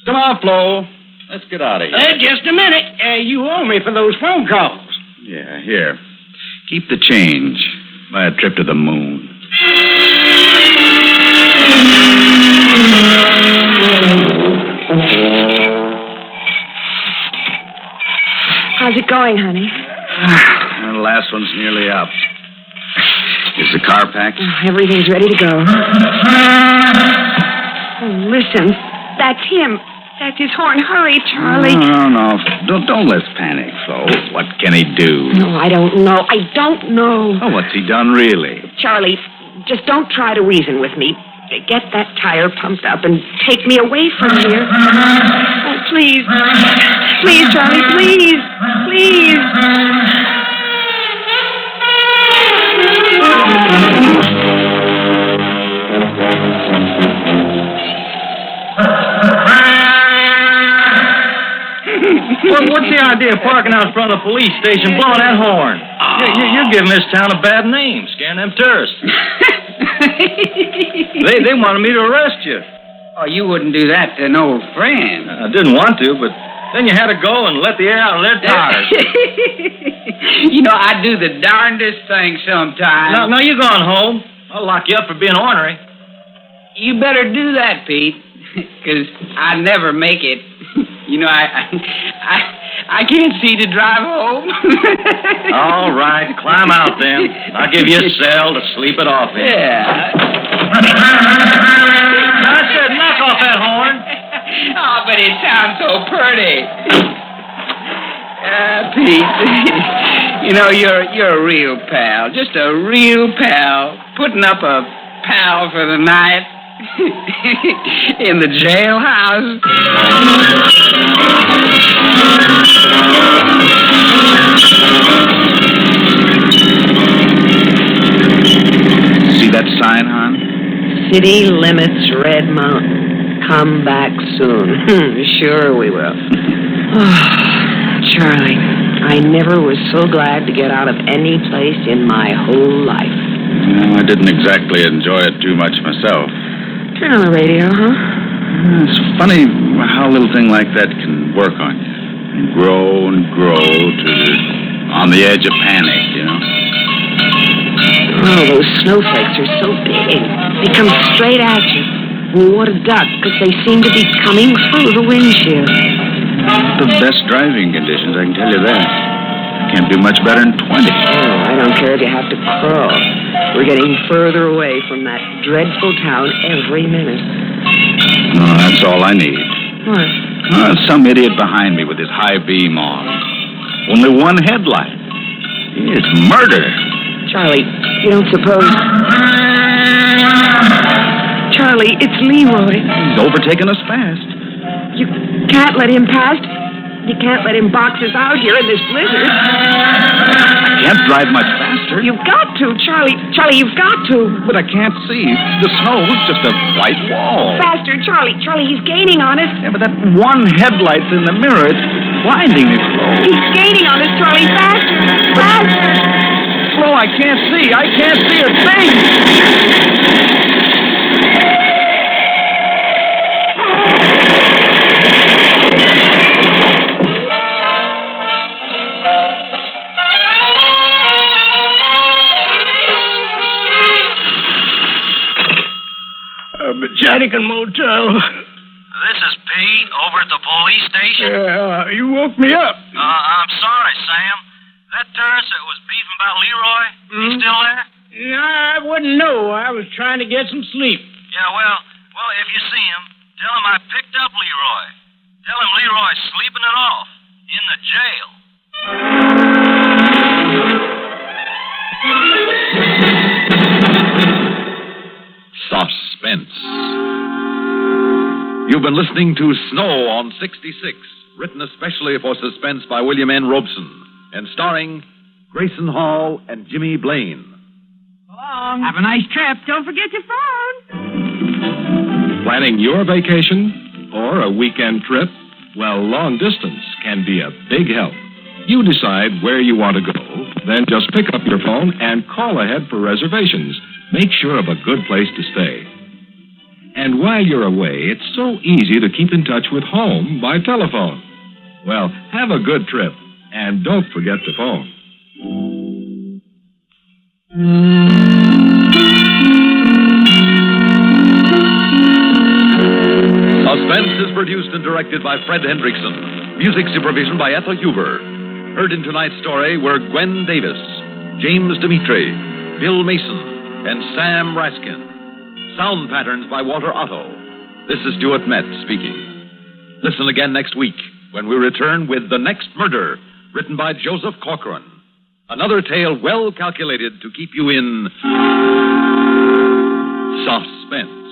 Come on, Flo. Let's get out of here. Just a minute. You owe me for those phone calls. Yeah, here. Keep the change. Buy a trip to the moon. How's it going, honey? The last one's nearly up. Is the car packed? Oh, everything's ready to go. Oh, listen. That's him. That's his horn. Hurry, Charlie. No. Don't let's panic, Flo. What can he do? No, I don't know. I don't know. Oh, what's he done, really? Charlie, just don't try to reason with me. Get that tire pumped up and take me away from here. Oh, please. Please, Charlie, please. Please. What's the idea of parking out in front of the police station, blowing that horn? You're giving this town a bad name, scaring them tourists. They wanted me to arrest you. Oh, you wouldn't do that to an old friend. I didn't want to, but then you had to go and let the air out of their tires. You know, I do the darndest thing sometimes. No, you're going home. I'll lock you up for being ornery. You better do that, Pete, because I never make it. You know, I can't see to drive home. All right, climb out then. I'll give you a cell to sleep it off in. Yeah. I said knock off that horn. Oh, but it sounds so pretty. Pete, you know, you're a real pal. Just a real pal. Putting up a pal for the night. In the jailhouse. See that sign, hon? City limits Red Mountain. Come back soon. Sure we will. Charlie, I never was so glad to get out of any place in my whole life. Well, I didn't exactly enjoy it too much myself. Turn on the radio, huh? It's funny how a little thing like that can work on you. And grow to on the edge of panic, you know. Oh, those snowflakes are so big. They come straight at you. You want to duck because they seem to be coming through the windshield. The best driving conditions, I can tell you that. Can't do much better than 20. Oh, I don't care if you have to crawl. We're getting further away from that dreadful town every minute. No, that's all I need. What? Some idiot behind me with his high beam on. Only one headlight. It's murder. Charlie, you don't suppose... Charlie, it's Leroy. He's overtaken us fast. You can't let him past. You can't let him box us out here in this blizzard. I can't drive much faster. You've got to, Charlie. Charlie, you've got to. But I can't see. The snow's just a white wall. Faster, Charlie. Charlie, he's gaining on us. Yeah, but that one headlight's in the mirror. It's blinding me, Flo. He's gaining on us, Charlie. Faster. Faster. Flo, I can't see. I can't see a thing. Vatican Motel. This is Pete over at the police station. You woke me up. I'm sorry, Sam. That tourist that was beefing about Leroy, he still there? No, I wouldn't know. I was trying to get some sleep. Yeah, well, if you see him, tell him I picked up Leroy. Tell him Leroy's sleeping it off. in the jail. Suspense. You've been listening to Snow on 66, written especially for Suspense by William N. Robeson, and starring Grayson Hall and Jimmy Blaine. Have a nice trip. Don't forget your phone. Planning your vacation or a weekend trip? Well, long distance can be a big help. You decide where you want to go, then just pick up your phone and call ahead for reservations. Make sure of a good place to stay. And while you're away, it's so easy to keep in touch with home by telephone. Well, have a good trip, and don't forget to phone. Suspense is produced and directed by Fred Hendrickson. Music supervision by Ethel Huber. Heard in tonight's story were Gwen Davis, James Dimitri, Bill Mason, and Sam Raskin. Sound patterns by Walter Otto. This is Stuart Metz speaking. Listen again next week when we return with The Next Murder, written by Joseph Corcoran. Another tale well calculated to keep you in suspense.